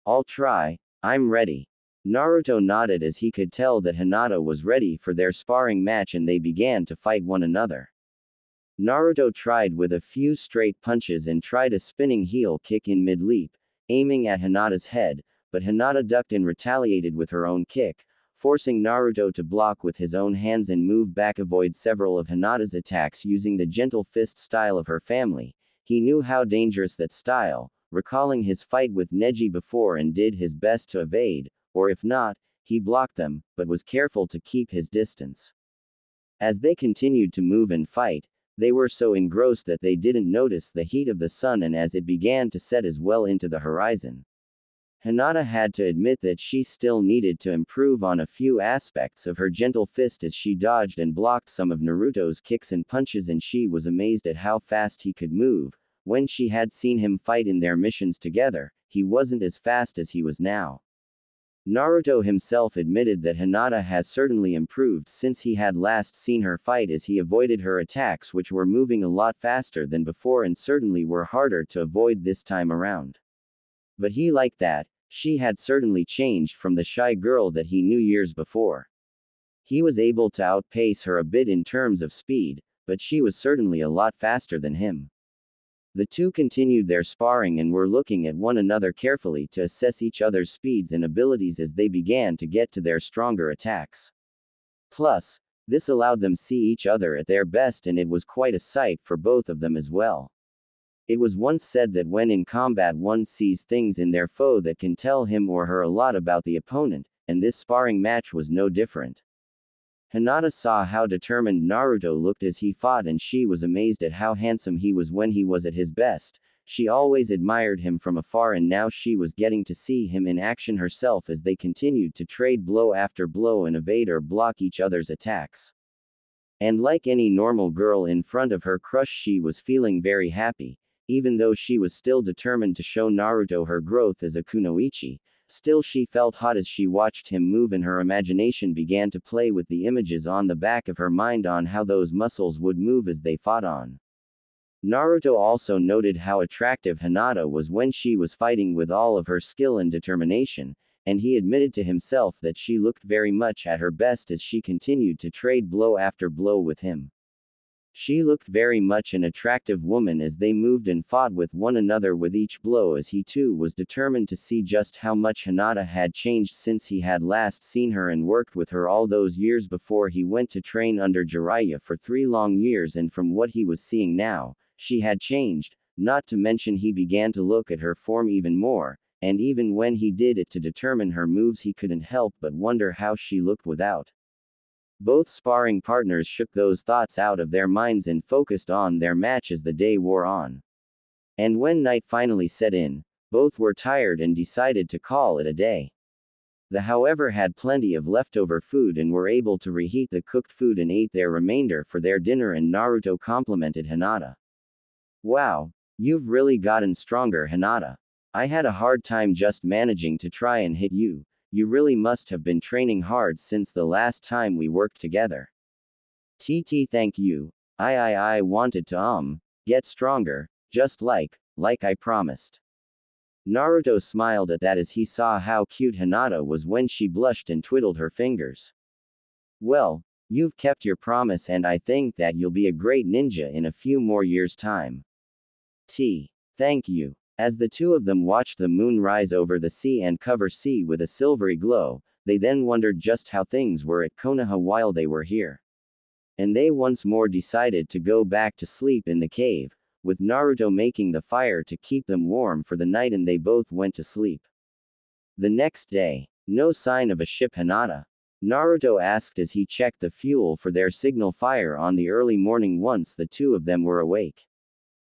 I'll try, I'm ready. Naruto nodded as he could tell that Hinata was ready for their sparring match and they began to fight one another. Naruto tried with a few straight punches and tried a spinning heel kick in mid-leap, aiming at Hinata's head, but Hinata ducked and retaliated with her own kick, forcing Naruto to block with his own hands and move back avoid several of Hinata's attacks using the gentle fist style of her family. He knew how dangerous that style, recalling his fight with Neji before and did his best to evade, or if not, he blocked them, but was careful to keep his distance. As they continued to move and fight, they were so engrossed that they didn't notice the heat of the sun and as it began to set as well into the horizon. Hinata had to admit that she still needed to improve on a few aspects of her gentle fist as she dodged and blocked some of Naruto's kicks and punches and she was amazed at how fast he could move. When she had seen him fight in their missions together, he wasn't as fast as he was now. Naruto himself admitted that Hinata has certainly improved since he had last seen her fight as he avoided her attacks which were moving a lot faster than before and certainly were harder to avoid this time around. But he liked that, she had certainly changed from the shy girl that he knew years before. He was able to outpace her a bit in terms of speed, but she was certainly a lot faster than him. The two continued their sparring and were looking at one another carefully to assess each other's speeds and abilities as they began to get to their stronger attacks. Plus, this allowed them see each other at their best and it was quite a sight for both of them as well. It was once said that when in combat one sees things in their foe that can tell him or her a lot about the opponent, and this sparring match was no different. Hinata saw how determined Naruto looked as he fought and she was amazed at how handsome he was when he was at his best. She always admired him from afar and now she was getting to see him in action herself as they continued to trade blow after blow and evade or block each other's attacks. And like any normal girl in front of her crush she was feeling very happy, even though she was still determined to show Naruto her growth as a kunoichi. Still she felt hot as she watched him move and her imagination began to play with the images on the back of her mind on how those muscles would move as they fought on. Naruto also noted how attractive Hinata was when she was fighting with all of her skill and determination, and he admitted to himself that she looked very much at her best as she continued to trade blow after blow with him. She looked very much an attractive woman as they moved and fought with one another with each blow as he too was determined to see just how much Hinata had changed since he had last seen her and worked with her all those years before he went to train under Jiraiya for 3 long years and from what he was seeing now, she had changed, not to mention he began to look at her form even more, and even when he did it to determine her moves he couldn't help but wonder how she looked without. Both sparring partners shook those thoughts out of their minds and focused on their match as the day wore on. And when night finally set in, both were tired and decided to call it a day. They however had plenty of leftover food and were able to reheat the cooked food and ate their remainder for their dinner and Naruto complimented Hinata. Wow, you've really gotten stronger Hinata. I had a hard time just managing to try and hit you. You really must have been training hard since the last time we worked together. Thank you. I wanted to get stronger, just like I promised. Naruto smiled at that as he saw how cute Hinata was when she blushed and twiddled her fingers. Well, you've kept your promise and I think that you'll be a great ninja in a few more years' time. Thank you. As the two of them watched the moon rise over the sea and cover sea with a silvery glow, they then wondered just how things were at Konoha while they were here. And they once more decided to go back to sleep in the cave, with Naruto making the fire to keep them warm for the night and they both went to sleep. The next day, no sign of a ship Hinata. Naruto asked as he checked the fuel for their signal fire on the early morning once the two of them were awake.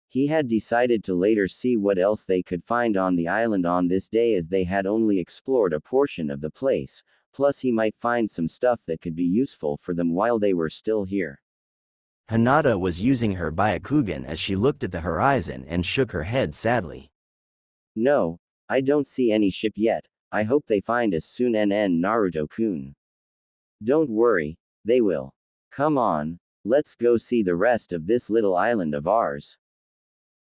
He had decided to later see what else they could find on the island on this day as they had only explored a portion of the place, plus he might find some stuff that could be useful for them while they were still here. Hinata was using her Byakugan as she looked at the horizon and shook her head sadly. No, I don't see any ship yet. I hope they find us soon Naruto-kun. Don't worry, they will. Come on, Let's go see the rest of this little island of ours.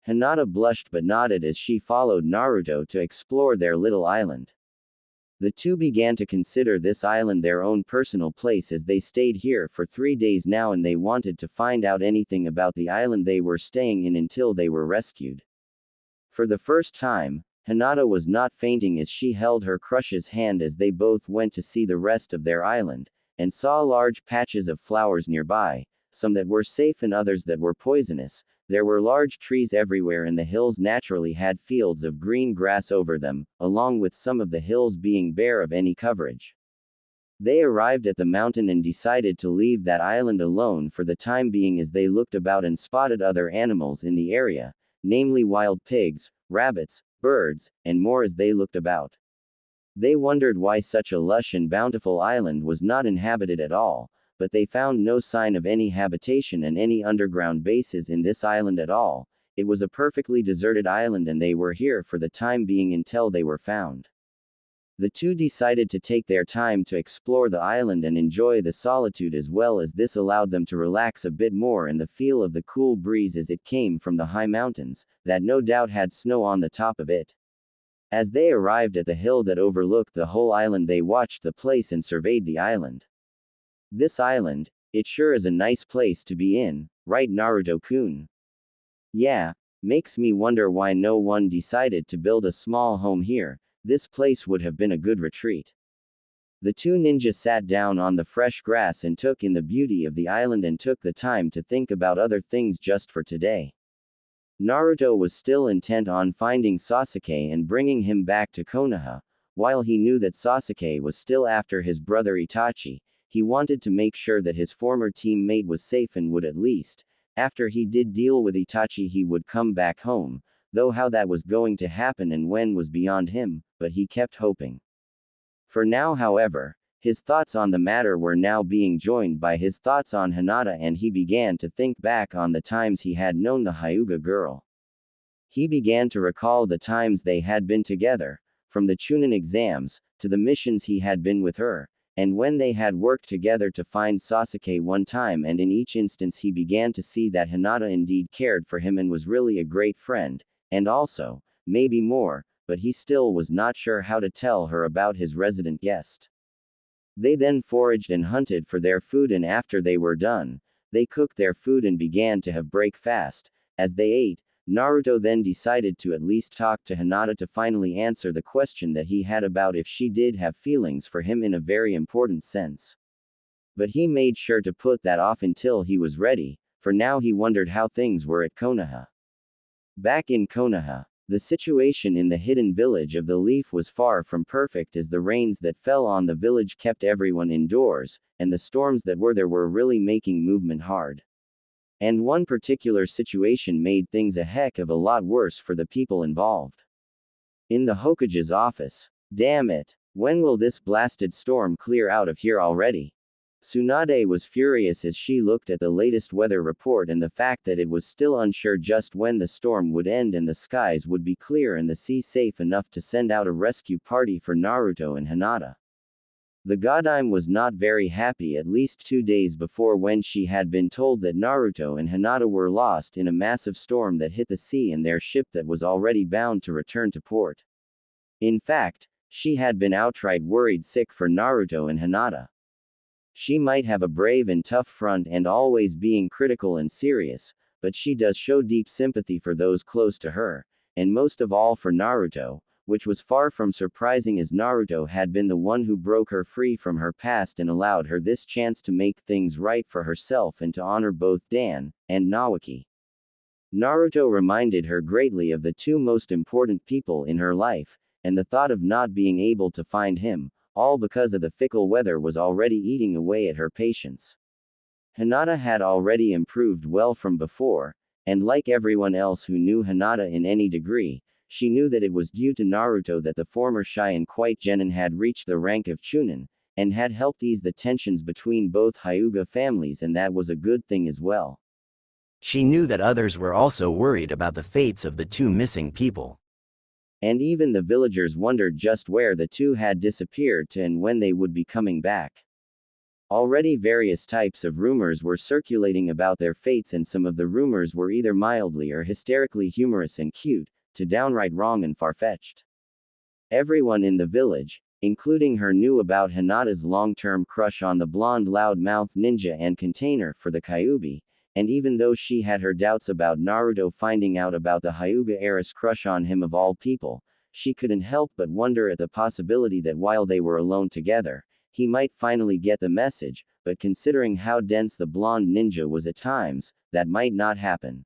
Hinata blushed but nodded as she followed Naruto to explore their little island. The two began to consider this island their own personal place as they stayed here for 3 days now and they wanted to find out anything about the island they were staying in until they were rescued. For the first time, Hinata was not fainting as she held her crush's hand as they both went to see the rest of their island, and saw large patches of flowers nearby, some that were safe and others that were poisonous. There were large trees everywhere and the hills naturally had fields of green grass over them, along with some of the hills being bare of any coverage. They arrived at the mountain and decided to leave that island alone for the time being as they looked about and spotted other animals in the area, namely wild pigs, rabbits, birds, and more as they looked about. They wondered why such a lush and bountiful island was not inhabited at all, but they found no sign of any habitation and any underground bases in this island at all. It was a perfectly deserted island and they were here for the time being until they were found. The two decided to take their time to explore the island and enjoy the solitude as well as this allowed them to relax a bit more in the feel of the cool breeze as it came from the high mountains, that no doubt had snow on the top of it. As they arrived at the hill that overlooked the whole island they watched the place and surveyed the island. This island, it sure is a nice place to be in, right Naruto-kun? Yeah, makes me wonder why no one decided to build a small home here. This place would have been a good retreat. The two ninjas sat down on the fresh grass and took in the beauty of the island and took the time to think about other things just for today. Naruto was still intent on finding Sasuke and bringing him back to Konoha. While he knew that Sasuke was still after his brother Itachi, he wanted to make sure that his former teammate was safe and would at least, after he did deal with Itachi, he would come back home, though how that was going to happen and when was beyond him, but he kept hoping. For now, however, his thoughts on the matter were now being joined by his thoughts on Hinata and he began to think back on the times he had known the Hyuga girl. He began to recall the times they had been together, from the Chunin exams, to the missions he had been with her, and when they had worked together to find Sasuke one time, and in each instance he began to see that Hinata indeed cared for him and was really a great friend, and also, maybe more, but he still was not sure how to tell her about his resident guest. They then foraged and hunted for their food and after they were done, they cooked their food and began to have breakfast. As they ate, Naruto then decided to at least talk to Hinata to finally answer the question that he had about if she did have feelings for him in a very important sense. But he made sure to put that off until he was ready, for now he wondered how things were at Konoha. Back in Konoha, the situation in the hidden village of the Leaf was far from perfect as the rains that fell on the village kept everyone indoors, and the storms that were there were really making movement hard. And one particular situation made things a heck of a lot worse for the people involved. In the Hokage's office. Damn it! When will this blasted storm clear out of here already? Tsunade was furious as she looked at the latest weather report and the fact that it was still unsure just when the storm would end and the skies would be clear and the sea safe enough to send out a rescue party for Naruto and Hinata. The Godime was not very happy at least 2 days before when she had been told that Naruto and Hinata were lost in a massive storm that hit the sea and their ship that was already bound to return to port. In fact, she had been outright worried sick for Naruto and Hinata. She might have a brave and tough front and always being critical and serious, but she does show deep sympathy for those close to her, and most of all for Naruto, which was far from surprising as Naruto had been the one who broke her free from her past and allowed her this chance to make things right for herself and to honor both Dan and Naoki. Naruto reminded her greatly of the two most important people in her life, and the thought of not being able to find him, all because of the fickle weather, was already eating away at her patience. Hinata had already improved well from before, and like everyone else who knew Hinata in any degree, she knew that it was due to Naruto that the former shy and quiet genin had reached the rank of Chunin, and had helped ease the tensions between both Hyuga families, and that was a good thing as well. She knew that others were also worried about the fates of the two missing people. And even the villagers wondered just where the two had disappeared to and when they would be coming back. Already various types of rumors were circulating about their fates, and some of the rumors were either mildly or hysterically humorous and cute, to downright wrong and far-fetched. Everyone in the village, including her, knew about Hinata's long-term crush on the blonde loud-mouthed ninja and container for the Kyuubi, and even though she had her doubts about Naruto finding out about the Hyuga heiress crush on him of all people, she couldn't help but wonder at the possibility that while they were alone together, he might finally get the message, but considering how dense the blonde ninja was at times, that might not happen.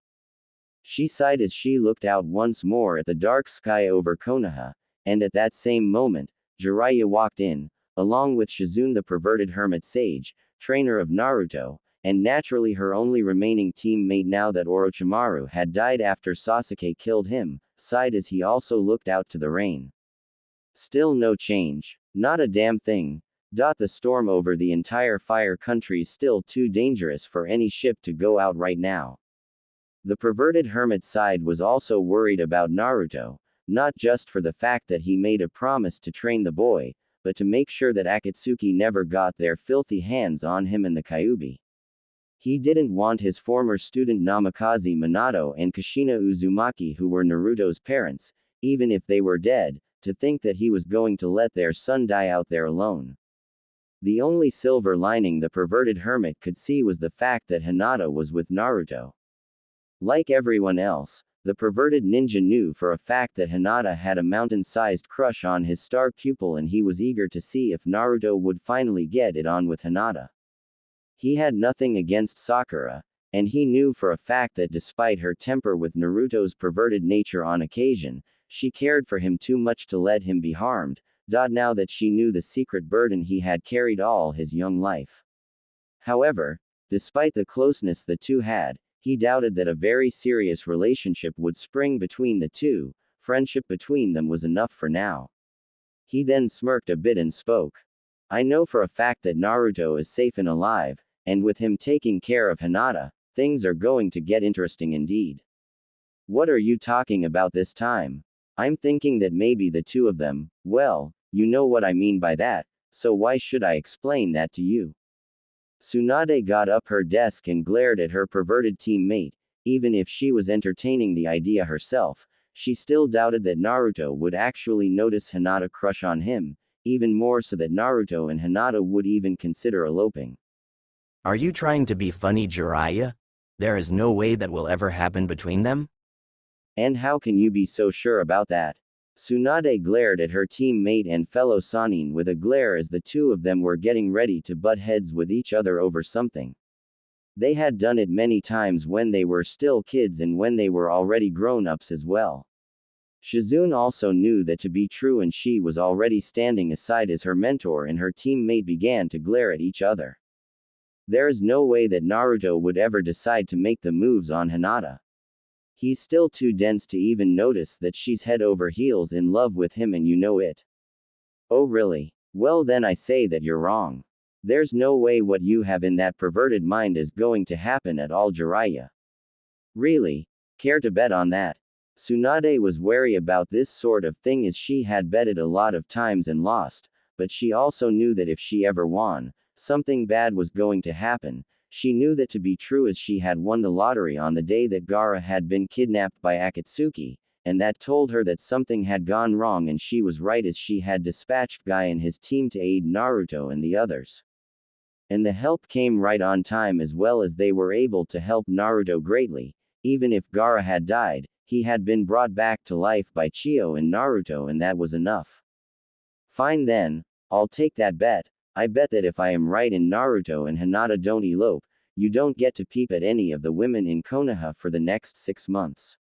She sighed as she looked out once more at the dark sky over Konoha, and at that same moment, Jiraiya walked in, along with Shizune, the perverted hermit sage, trainer of Naruto, and naturally her only remaining teammate now that Orochimaru had died after Sasuke killed him, sighed as he also looked out to the rain. Still no change. Not a damn thing. The storm over the entire fire country's still too dangerous for any ship to go out right now. The perverted hermit side was also worried about Naruto, not just for the fact that he made a promise to train the boy, but to make sure that Akatsuki never got their filthy hands on him and the Kyuubi. He didn't want his former student Namikaze Minato and Kushina Uzumaki, who were Naruto's parents, even if they were dead, to think that he was going to let their son die out there alone. The only silver lining the perverted hermit could see was the fact that Hinata was with Naruto. Like everyone else, the perverted ninja knew for a fact that Hinata had a mountain-sized crush on his star pupil, and he was eager to see if Naruto would finally get it on with Hinata. He had nothing against Sakura, and he knew for a fact that despite her temper with Naruto's perverted nature on occasion, she cared for him too much to let him be harmed, now that she knew the secret burden he had carried all his young life. However, despite the closeness the two had, he doubted that a very serious relationship would spring between the two. Friendship between them was enough for now. He then smirked a bit and spoke. I know for a fact that Naruto is safe and alive, and with him taking care of Hinata, things are going to get interesting indeed. What are you talking about this time? I'm thinking that maybe the two of them, well, you know what I mean by that, so why should I explain that to you? Tsunade got up her desk and glared at her perverted teammate. Even if she was entertaining the idea herself, she still doubted that Naruto would actually notice Hinata crush on him, even more so that Naruto and Hinata would even consider eloping. Are you trying to be funny, Jiraiya? There is no way that will ever happen between them? And how can you be so sure about that? Tsunade glared at her teammate and fellow Sannin with a glare as the two of them were getting ready to butt heads with each other over something. They had done it many times when they were still kids and when they were already grown-ups as well. Shizune also knew that to be true, and she was already standing aside as her mentor and her teammate began to glare at each other. There is no way that Naruto would ever decide to make the moves on Hinata. He's still too dense to even notice that she's head over heels in love with him, and you know it. Oh really? Well then I say that you're wrong. There's no way what you have in that perverted mind is going to happen at all, Jiraiya. Really? Care to bet on that? Tsunade was wary about this sort of thing as she had betted a lot of times and lost, but she also knew that if she ever won, something bad was going to happen. She knew that to be true as she had won the lottery on the day that Gaara had been kidnapped by Akatsuki, and that told her that something had gone wrong, and she was right as she had dispatched Guy and his team to aid Naruto and the others. And the help came right on time, as well as they were able to help Naruto greatly. Even if Gaara had died, he had been brought back to life by Chio and Naruto, and that was enough. Fine then, I'll take that bet. I bet that if I am right and Naruto and Hinata don't elope, you don't get to peep at any of the women in Konoha for the next 6 months.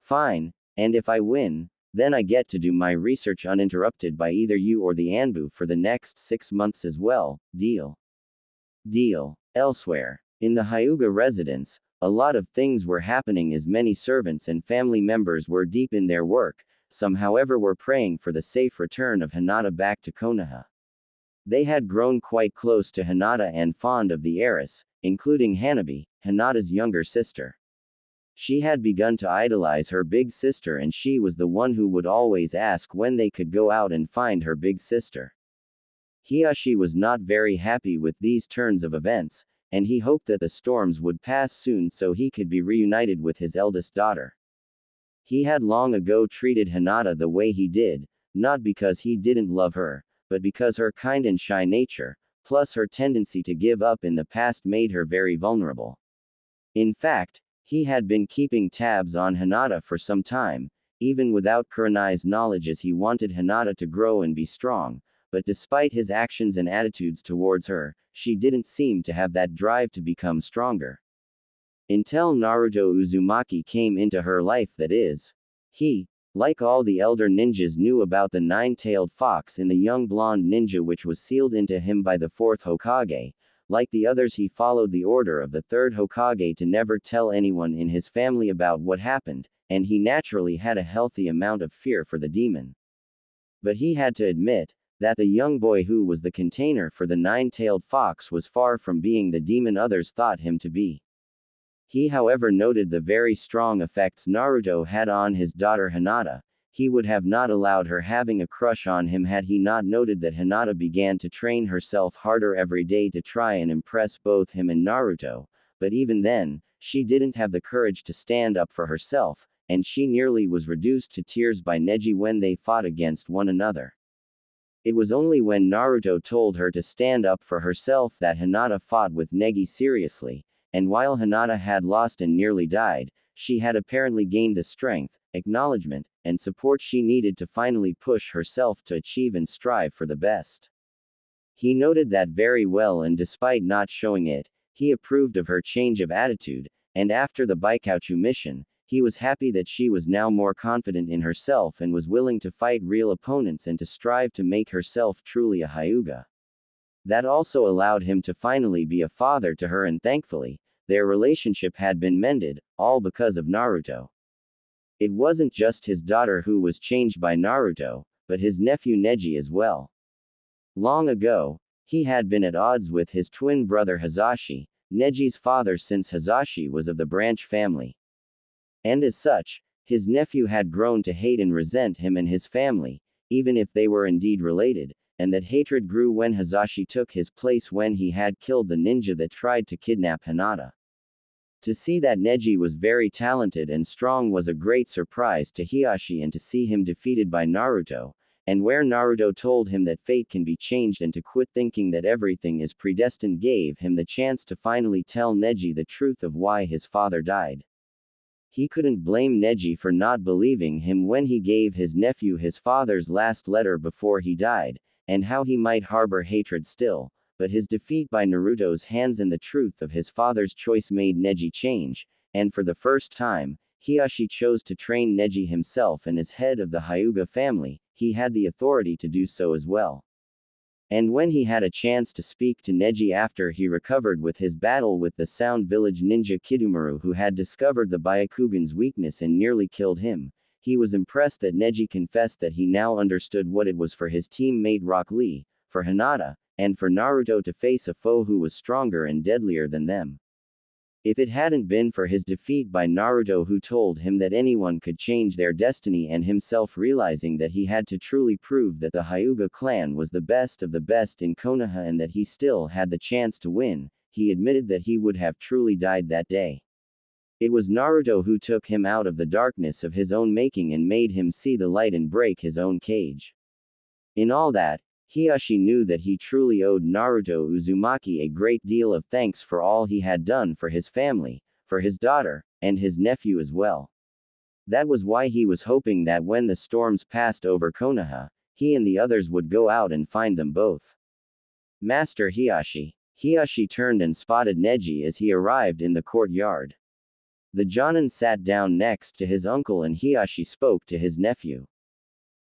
Fine, and if I win, then I get to do my research uninterrupted by either you or the Anbu for the next 6 months as well. Deal? Deal. Elsewhere, in the Hyuga residence, a lot of things were happening as many servants and family members were deep in their work. Some, however, were praying for the safe return of Hinata back to Konoha. They had grown quite close to Hinata and fond of the heiress, including Hanabi, Hinata's younger sister. She had begun to idolize her big sister, and she was the one who would always ask when they could go out and find her big sister. Hiyashi was not very happy with these turns of events, and he hoped that the storms would pass soon so he could be reunited with his eldest daughter. He had long ago treated Hinata the way he did, not because he didn't love her, but because her kind and shy nature, plus her tendency to give up in the past made her very vulnerable. In fact, he had been keeping tabs on Hinata for some time, even without Kurenai's knowledge, as he wanted Hinata to grow and be strong, but despite his actions and attitudes towards her, she didn't seem to have that drive to become stronger. Until Naruto Uzumaki came into her life, that is. He, like all the elder ninjas, knew about the nine-tailed fox in the young blonde ninja which was sealed into him by the fourth Hokage. Like the others, he followed the order of the third Hokage to never tell anyone in his family about what happened, and he naturally had a healthy amount of fear for the demon. But he had to admit that the young boy who was the container for the nine-tailed fox was far from being the demon others thought him to be. He, however, noted the very strong effects Naruto had on his daughter Hinata. He would have not allowed her having a crush on him had he not noted that Hinata began to train herself harder every day to try and impress both him and Naruto, but even then, she didn't have the courage to stand up for herself, and she nearly was reduced to tears by Neji when they fought against one another. It was only when Naruto told her to stand up for herself that Hinata fought with Neji seriously, and while Hinata had lost and nearly died, she had apparently gained the strength, acknowledgement, and support she needed to finally push herself to achieve and strive for the best. He noted that very well, and despite not showing it, he approved of her change of attitude, and after the Baikouchu mission, he was happy that she was now more confident in herself and was willing to fight real opponents and to strive to make herself truly a Hyuga. That also allowed him to finally be a father to her, and thankfully, their relationship had been mended, all because of Naruto. It wasn't just his daughter who was changed by Naruto, but his nephew Neji as well. Long ago, he had been at odds with his twin brother Hisashi, Neji's father, since Hisashi was of the branch family. And as such, his nephew had grown to hate and resent him and his family, even if they were indeed related, and that hatred grew when Hisashi took his place when he had killed the ninja that tried to kidnap Hinata. To see that Neji was very talented and strong was a great surprise to Hiyashi, and to see him defeated by Naruto, and where Naruto told him that fate can be changed and to quit thinking that everything is predestined, gave him the chance to finally tell Neji the truth of why his father died. He couldn't blame Neji for not believing him when he gave his nephew his father's last letter before he died, and how he might harbor hatred still, but his defeat by Naruto's hands and the truth of his father's choice made Neji change, and for the first time, Hiyashi chose to train Neji himself, and as head of the Hyuga family, he had the authority to do so as well. And when he had a chance to speak to Neji after he recovered with his battle with the Sound Village ninja Kidomaru, who had discovered the Byakugan's weakness and nearly killed him, he was impressed that Neji confessed that he now understood what it was for his teammate Rock Lee, for Hinata, and for Naruto to face a foe who was stronger and deadlier than them. If it hadn't been for his defeat by Naruto, who told him that anyone could change their destiny, and himself realizing that he had to truly prove that the Hyuga clan was the best of the best in Konoha and that he still had the chance to win, he admitted that he would have truly died that day. It was Naruto who took him out of the darkness of his own making and made him see the light and break his own cage. In all that, Hiyashi knew that he truly owed Naruto Uzumaki a great deal of thanks for all he had done for his family, for his daughter, and his nephew as well. That was why he was hoping that when the storms passed over Konoha, he and the others would go out and find them both. Master Hiyashi. Hiyashi turned and spotted Neji as he arrived in the courtyard. The Jonin sat down next to his uncle, and Hiyashi spoke to his nephew.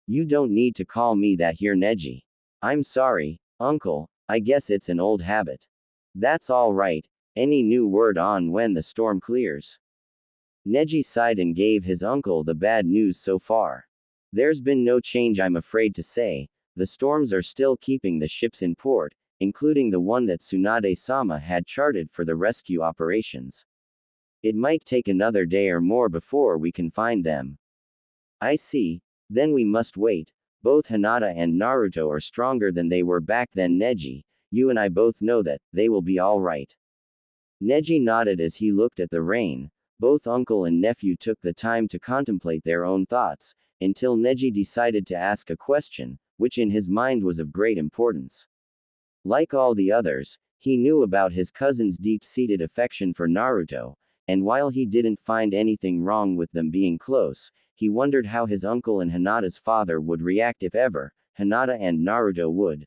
"You don't need to call me that here, Neji. I'm sorry, uncle, I guess it's an old habit. That's all right, any new word on when the storm clears?" Neji sighed and gave his uncle the bad news so far. "There's been no change, I'm afraid to say. The storms are still keeping the ships in port, including the one that Tsunade-sama had charted for the rescue operations. It might take another day or more before we can find them." "I see, then we must wait. both Hinata and Naruto are stronger than they were back then. Neji, you and I both know that, they will be alright. Neji nodded as he looked at the rain. Both uncle and nephew took the time to contemplate their own thoughts, until Neji decided to ask a question, which in his mind was of great importance. Like all the others, he knew about his cousin's deep-seated affection for Naruto, and while he didn't find anything wrong with them being close, he wondered how his uncle and Hinata's father would react if ever Hinata and Naruto would.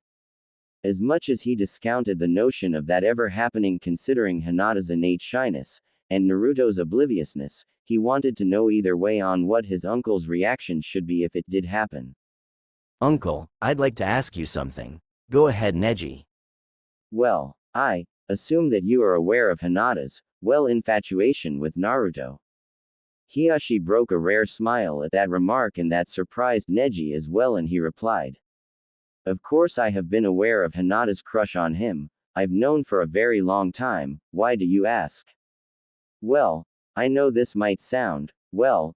As much as he discounted the notion of that ever happening considering Hinata's innate shyness, and Naruto's obliviousness, he wanted to know either way on what his uncle's reaction should be if it did happen. Uncle, I'd like to ask you something. Go ahead, Neji. Well, I assume that you are aware of Hinata's, infatuation with Naruto. Hiashi broke a rare smile at that remark, and that surprised Neji as well, and he replied. Of course I have been aware of Hinata's crush on him. I've known for a very long time. Why do you ask? Well, I know this might sound,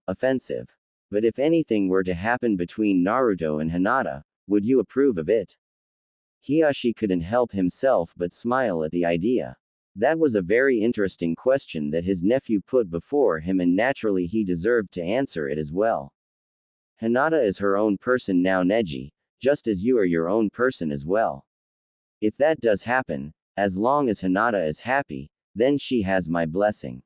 offensive. But if anything were to happen between Naruto and Hinata, would you approve of it? Hiashi couldn't help himself but smile at the idea. That was a very interesting question that his nephew put before him, and naturally he deserved to answer it as well. Hinata is her own person now, Neji, just as you are your own person as well. If that does happen, as long as Hinata is happy, then she has my blessing.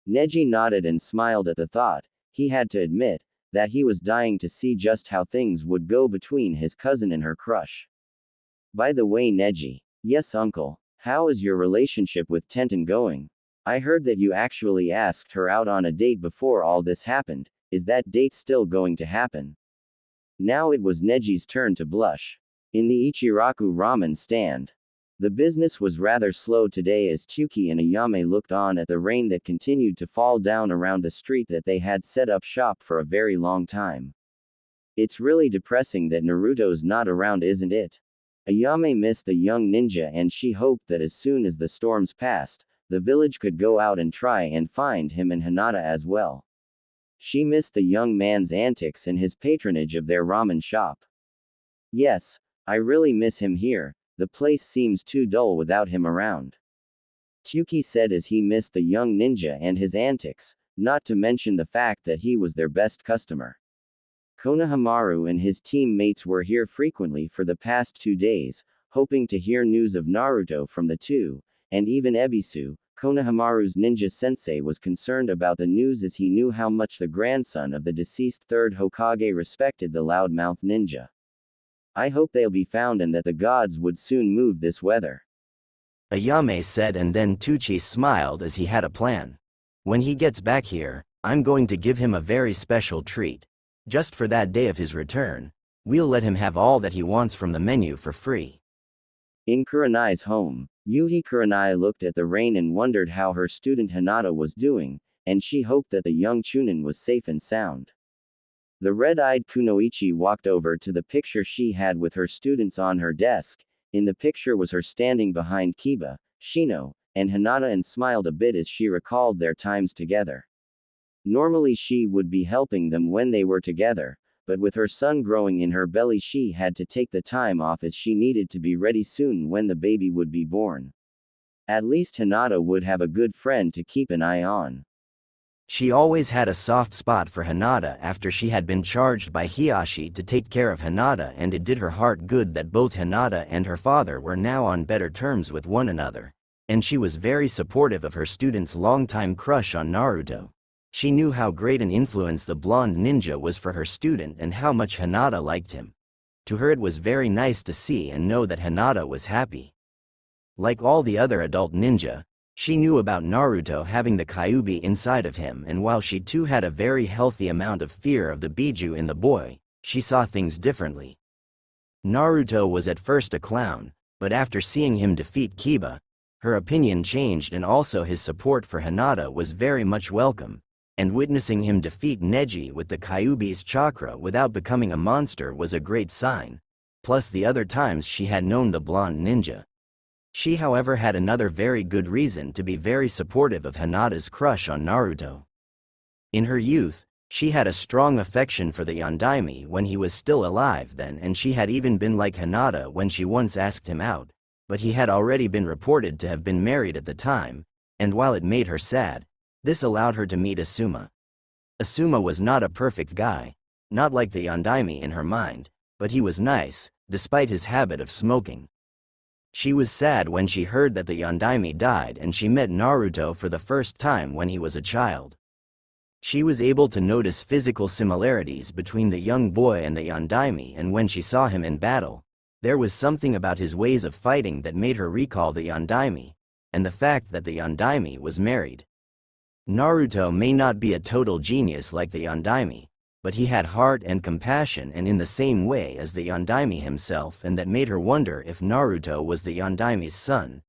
Neji nodded and smiled at the thought. He had to admit that he was dying to see just how things would go between his cousin and her crush. By the way, Neji. Yes, uncle. How is your relationship with Tenten going? I heard that you actually asked her out on a date before all this happened. Is that date still going to happen? Now it was Neji's turn to blush. In the Ichiraku ramen stand. The business was rather slow today as Tsuki and Ayame looked on at the rain that continued to fall down around the street that they had set up shop for a very long time. It's really depressing that Naruto's not around, isn't it? Ayame missed the young ninja, and she hoped that as soon as the storms passed, the village could go out and try and find him and Hinata as well. She missed the young man's antics and his patronage of their ramen shop. Yes, I really miss him here. The place seems too dull without him around. Tsuki said as he missed the young ninja and his antics, not to mention the fact that he was their best customer. Konohamaru and his teammates were here frequently for the past 2 days, hoping to hear news of Naruto from the two, and even Ebisu, Konohamaru's ninja sensei, was concerned about the news as he knew how much the grandson of the deceased third Hokage respected the loudmouth ninja. I hope they'll be found and that the gods would soon move this weather. Ayame said, and then Tsuchi smiled as he had a plan. When he gets back here, I'm going to give him a very special treat. Just for that day of his return, we'll let him have all that he wants from the menu for free. In Kurenai's home, Yuhi Kurenai looked at the rain and wondered how her student Hinata was doing, and she hoped that the young Chunin was safe and sound. The red-eyed Kunoichi walked over to the picture she had with her students on her desk. In the picture was her standing behind Kiba, Shino, and Hinata, and smiled a bit as she recalled their times together. Normally she would be helping them when they were together, but with her son growing in her belly she had to take the time off as she needed to be ready soon when the baby would be born. At least Hinata would have a good friend to keep an eye on. She always had a soft spot for Hinata after she had been charged by Hiashi to take care of Hinata, and it did her heart good that both Hinata and her father were now on better terms with one another. And she was very supportive of her student's longtime crush on Naruto. She knew how great an influence the blonde ninja was for her student and how much Hinata liked him. To her it was very nice to see and know that Hinata was happy. Like all the other adult ninja, she knew about Naruto having the Kyuubi inside of him, and while she too had a very healthy amount of fear of the Biju in the boy, she saw things differently. Naruto was at first a clown, but after seeing him defeat Kiba, her opinion changed, and also his support for Hinata was very much welcome. And witnessing him defeat Neji with the Kyuubi's chakra without becoming a monster was a great sign. Plus the other times she had known the blonde ninja. She however had another very good reason to be very supportive of Hinata's crush on Naruto. In her youth, She had a strong affection for the Yondaime when he was still alive then, and she had even been like Hinata when she once asked him out, but he had already been reported to have been married at the time, and while it made her sad, this allowed her to meet Asuma. Asuma was not a perfect guy, not like the Yondaime in her mind, but he was nice, despite his habit of smoking. She was sad when she heard that the Yondaime died, and she met Naruto for the first time when he was a child. She was able to notice physical similarities between the young boy and the Yondaime, and when she saw him in battle, there was something about his ways of fighting that made her recall the Yondaime, and the fact that the Yondaime was married. Naruto may not be a total genius like the Yondaime, but he had heart and compassion, and in the same way as the Yondaime himself, and that made her wonder if Naruto was the Yondaime's son.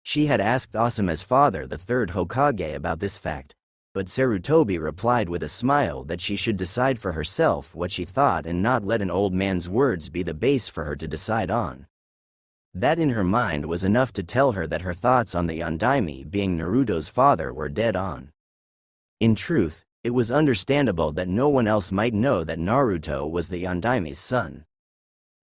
She had asked Asuma's father, the third Hokage, about this fact, but Sarutobi replied with a smile that she should decide for herself what she thought and not let an old man's words be the base for her to decide on. That in her mind was enough to tell her that her thoughts on the Yondaime being Naruto's father were dead on. In truth, it was understandable that no one else might know that Naruto was the Yondaime's son.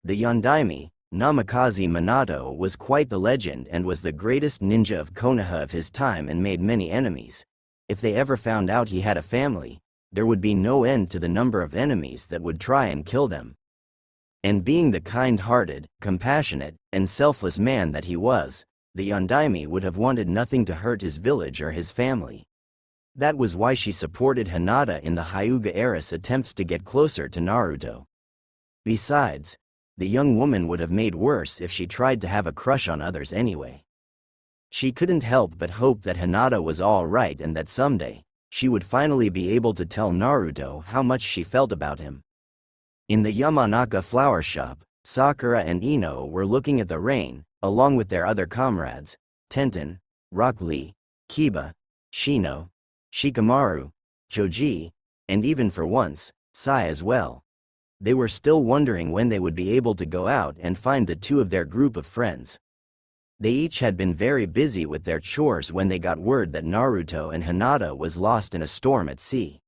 The Yondaime, Namikaze Minato, was quite the legend and was the greatest ninja of Konoha of his time and made many enemies. If they ever found out he had a family, there would be no end to the number of enemies that would try and kill them. And being the kind-hearted, compassionate, and selfless man that he was, the Yondaime would have wanted nothing to hurt his village or his family. That was why she supported Hinata in the Hyuga heiress attempts to get closer to Naruto. Besides, the young woman would have made worse if she tried to have a crush on others anyway. She couldn't help but hope that Hinata was all right and that someday, she would finally be able to tell Naruto how much she felt about him. In the Yamanaka flower shop, Sakura and Ino were looking at the rain, along with their other comrades, Tenten, Rock Lee, Kiba, Shino, Shikamaru, Choji, and even for once, Sai as well. They were still wondering when they would be able to go out and find the two of their group of friends. They each had been very busy with their chores when they got word that Naruto and Hinata was lost in a storm at sea.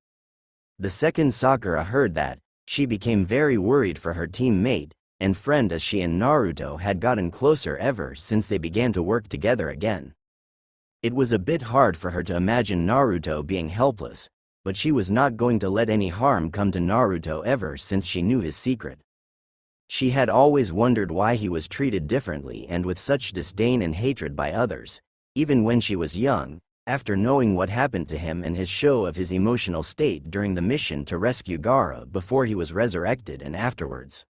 The second Sakura heard that, she became very worried for her teammate and friend, as she and Naruto had gotten closer ever since they began to work together again. It was a bit hard for her to imagine Naruto being helpless, but she was not going to let any harm come to Naruto ever since she knew his secret. She had always wondered why he was treated differently and with such disdain and hatred by others, even when she was young, after knowing what happened to him and his show of his emotional state during the mission to rescue Gaara before he was resurrected and afterwards.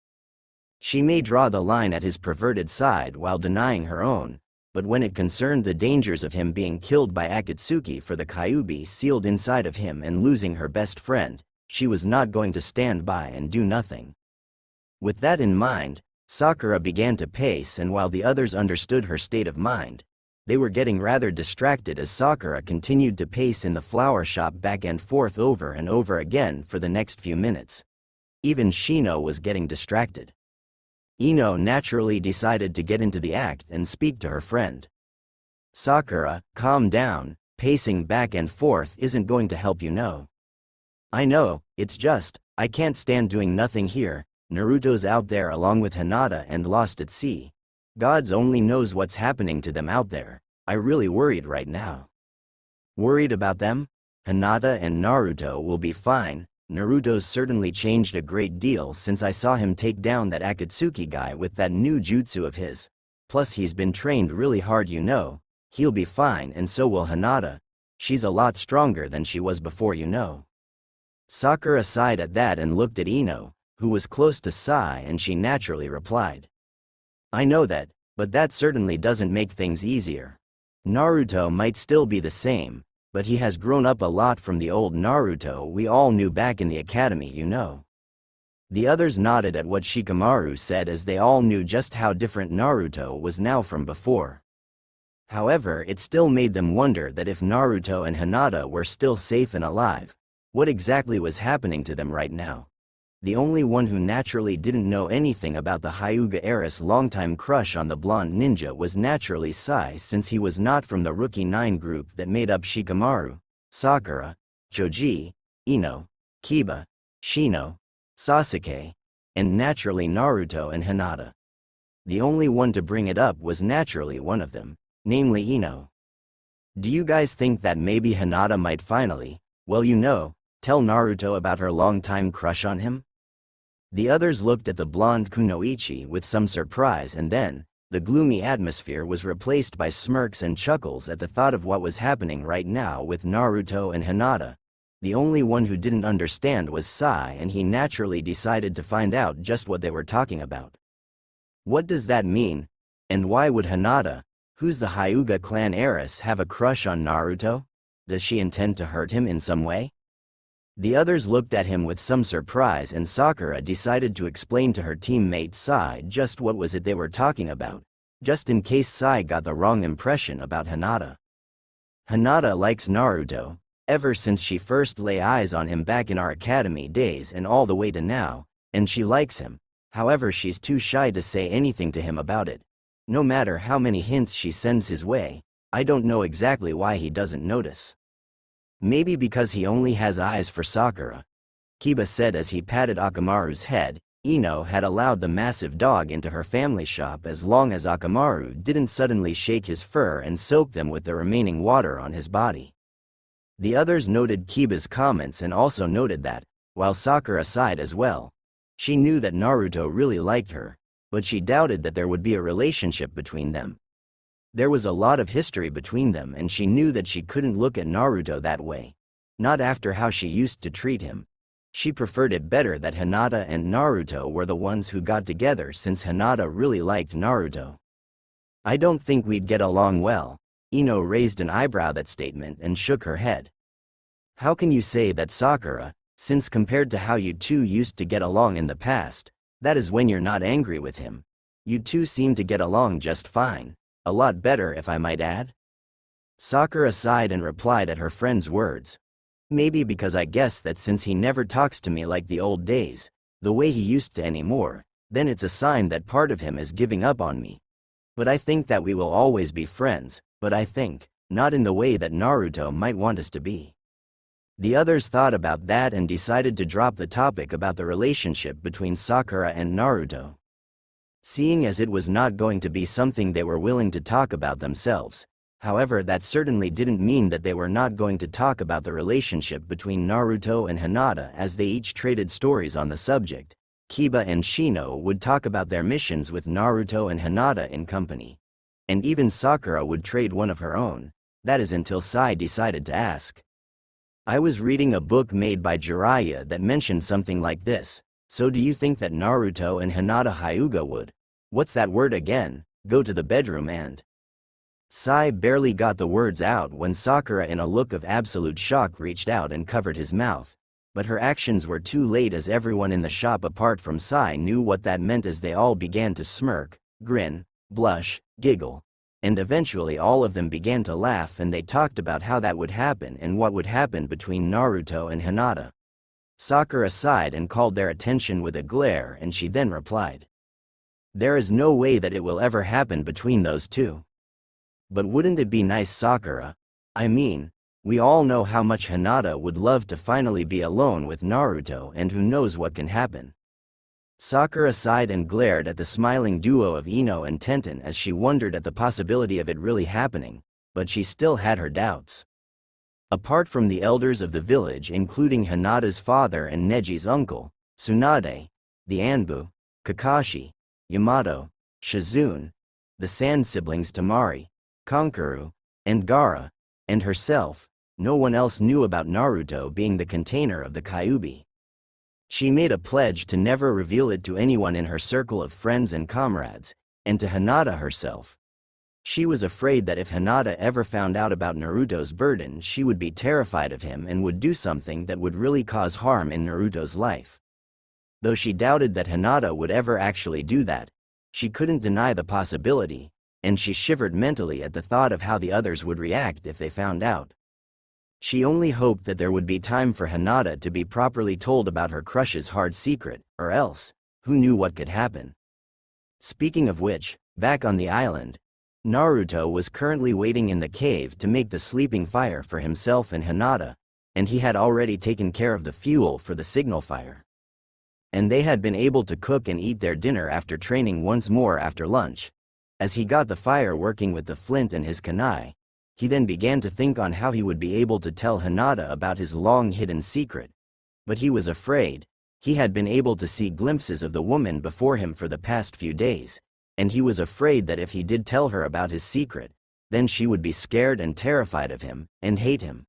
She may draw the line at his perverted side while denying her own, but when it concerned the dangers of him being killed by Akatsuki for the Kyuubi sealed inside of him and losing her best friend, she was not going to stand by and do nothing. With that in mind, Sakura began to pace, and while the others understood her state of mind, they were getting rather distracted as Sakura continued to pace in the flower shop back and forth over and over again for the next few minutes. Even Shino was getting distracted. Ino naturally decided to get into the act and speak to her friend. Sakura, calm down, pacing back and forth isn't going to help, you know. I know, it's just, I can't stand doing nothing here. Naruto's out there along with Hinata and lost at sea. Gods only knows what's happening to them out there. I really worried right now. Worried about them? Hinata and Naruto will be fine. Naruto's certainly changed a great deal since I saw him take down that Akatsuki guy with that new jutsu of his. Plus he's been trained really hard, you know. He'll be fine, and so will Hinata. She's a lot stronger than she was before, you know. Sakura sighed at that and looked at Ino, who was close to Sai, and she naturally replied, I know that, but that certainly doesn't make things easier. Naruto might still be the same, but he has grown up a lot from the old Naruto we all knew back in the academy, you know. The others nodded at what Shikamaru said, as they all knew just how different Naruto was now from before. However, it still made them wonder that if Naruto and Hinata were still safe and alive, what exactly was happening to them right now. The only one who naturally didn't know anything about the Hyuga heiress' longtime crush on the blonde ninja was naturally Sai, since he was not from the Rookie 9 group that made up Shikamaru, Sakura, Choji, Ino, Kiba, Shino, Sasuke, and naturally Naruto and Hinata. The only one to bring it up was naturally one of them, namely Ino. Do you guys think that maybe Hinata might finally, tell Naruto about her long-time crush on him? The others looked at the blonde Kunoichi with some surprise, and then, the gloomy atmosphere was replaced by smirks and chuckles at the thought of what was happening right now with Naruto and Hinata. The only one who didn't understand was Sai, and he naturally decided to find out just what they were talking about. What does that mean? And why would Hinata, who's the Hyuga clan heiress, have a crush on Naruto? Does she intend to hurt him in some way? The others looked at him with some surprise, and Sakura decided to explain to her teammate Sai just what was it they were talking about, just in case Sai got the wrong impression about Hinata. Hinata likes Naruto, ever since she first lay eyes on him back in our academy days and all the way to now, and she likes him. However, she's too shy to say anything to him about it. No matter how many hints she sends his way, I don't know exactly why he doesn't notice. Maybe because he only has eyes for Sakura, Kiba said as he patted Akamaru's head. Ino had allowed the massive dog into her family shop as long as Akamaru didn't suddenly shake his fur and soak them with the remaining water on his body. The others noted Kiba's comments and also noted that, while Sakura sighed as well, she knew that Naruto really liked her, but she doubted that there would be a relationship between them. There was a lot of history between them, and she knew that she couldn't look at Naruto that way. Not after how she used to treat him. She preferred it better that Hinata and Naruto were the ones who got together, since Hinata really liked Naruto. I don't think we'd get along well. Ino raised an eyebrow at that statement and shook her head. How can you say that, Sakura, since compared to how you two used to get along in the past, that is when you're not angry with him. You two seem to get along just fine. A lot better, if I might add. Sakura sighed and replied at her friend's words. Maybe because I guess that since he never talks to me like the old days, the way he used to anymore, then it's a sign that part of him is giving up on me. But I think that we will always be friends, but I think, not in the way that Naruto might want us to be. The others thought about that and decided to drop the topic about the relationship between Sakura and Naruto. Seeing as it was not going to be something they were willing to talk about themselves, however, that certainly didn't mean that they were not going to talk about the relationship between Naruto and Hinata, as they each traded stories on the subject. Kiba and Shino would talk about their missions with Naruto and Hinata in company. And even Sakura would trade one of her own, that is until Sai decided to ask. I was reading a book made by Jiraiya that mentioned something like this. So do you think that Naruto and Hinata Hyuga would, what's that word again, go to the bedroom and... Sai barely got the words out when Sakura, in a look of absolute shock, reached out and covered his mouth. But her actions were too late, as everyone in the shop apart from Sai knew what that meant, as they all began to smirk, grin, blush, giggle. And eventually all of them began to laugh, and they talked about how that would happen and what would happen between Naruto and Hinata. Sakura sighed and called their attention with a glare, and she then replied. There is no way that it will ever happen between those two. But wouldn't it be nice, Sakura? I mean, we all know how much Hinata would love to finally be alone with Naruto, and who knows what can happen. Sakura sighed and glared at the smiling duo of Ino and Tenten as she wondered at the possibility of it really happening, but she still had her doubts. Apart from the elders of the village, including Hinata's father and Neji's uncle, Tsunade, the Anbu, Kakashi, Yamato, Shizune, the Sand siblings Tamari, Kankuro, and Gaara, and herself, no one else knew about Naruto being the container of the Kyuubi. She made a pledge to never reveal it to anyone in her circle of friends and comrades, and to Hinata herself. She was afraid that if Hinata ever found out about Naruto's burden, she would be terrified of him and would do something that would really cause harm in Naruto's life. Though she doubted that Hinata would ever actually do that, she couldn't deny the possibility, and she shivered mentally at the thought of how the others would react if they found out. She only hoped that there would be time for Hinata to be properly told about her crush's hard secret, or else, who knew what could happen. Speaking of which, back on the island, Naruto was currently waiting in the cave to make the sleeping fire for himself and Hinata, and he had already taken care of the fuel for the signal fire. And they had been able to cook and eat their dinner after training once more after lunch. As he got the fire working with the flint and his kunai, he then began to think on how he would be able to tell Hinata about his long-hidden secret. But he was afraid. He had been able to see glimpses of the woman before him for the past few days, and he was afraid that if he did tell her about his secret, then she would be scared and terrified of him, and hate him.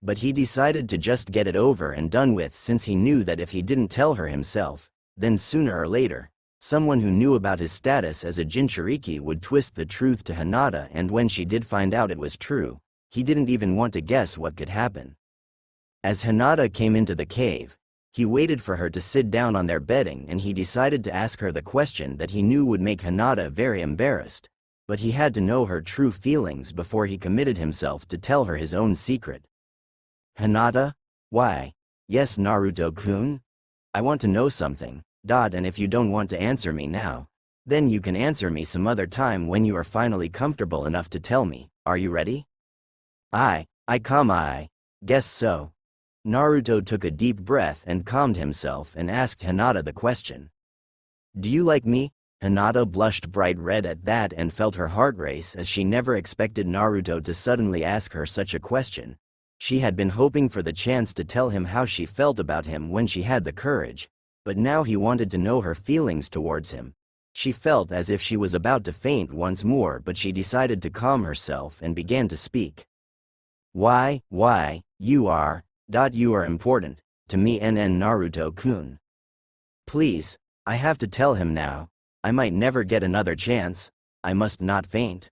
But he decided to just get it over and done with, since he knew that if he didn't tell her himself, then sooner or later, someone who knew about his status as a Jinchuriki would twist the truth to Hinata, and when she did find out it was true, he didn't even want to guess what could happen. As Hinata came into the cave, he waited for her to sit down on their bedding, and he decided to ask her the question that he knew would make Hinata very embarrassed, but he had to know her true feelings before he committed himself to tell her his own secret. "Hinata? Why? Yes, Naruto-kun? I want to know something. And if you don't want to answer me now, then you can answer me some other time when you are finally comfortable enough to tell me. Are you ready?" I guess so." Naruto took a deep breath and calmed himself and asked Hinata the question. "Do you like me?" Hinata blushed bright red at that and felt her heart race, as she never expected Naruto to suddenly ask her such a question. She had been hoping for the chance to tell him how she felt about him when she had the courage, but now he wanted to know her feelings towards him. She felt as if she was about to faint once more, but she decided to calm herself and began to speak. Why, you are important to me, Naruto-kun. Please, I have to tell him now. I might never get another chance. I must not faint.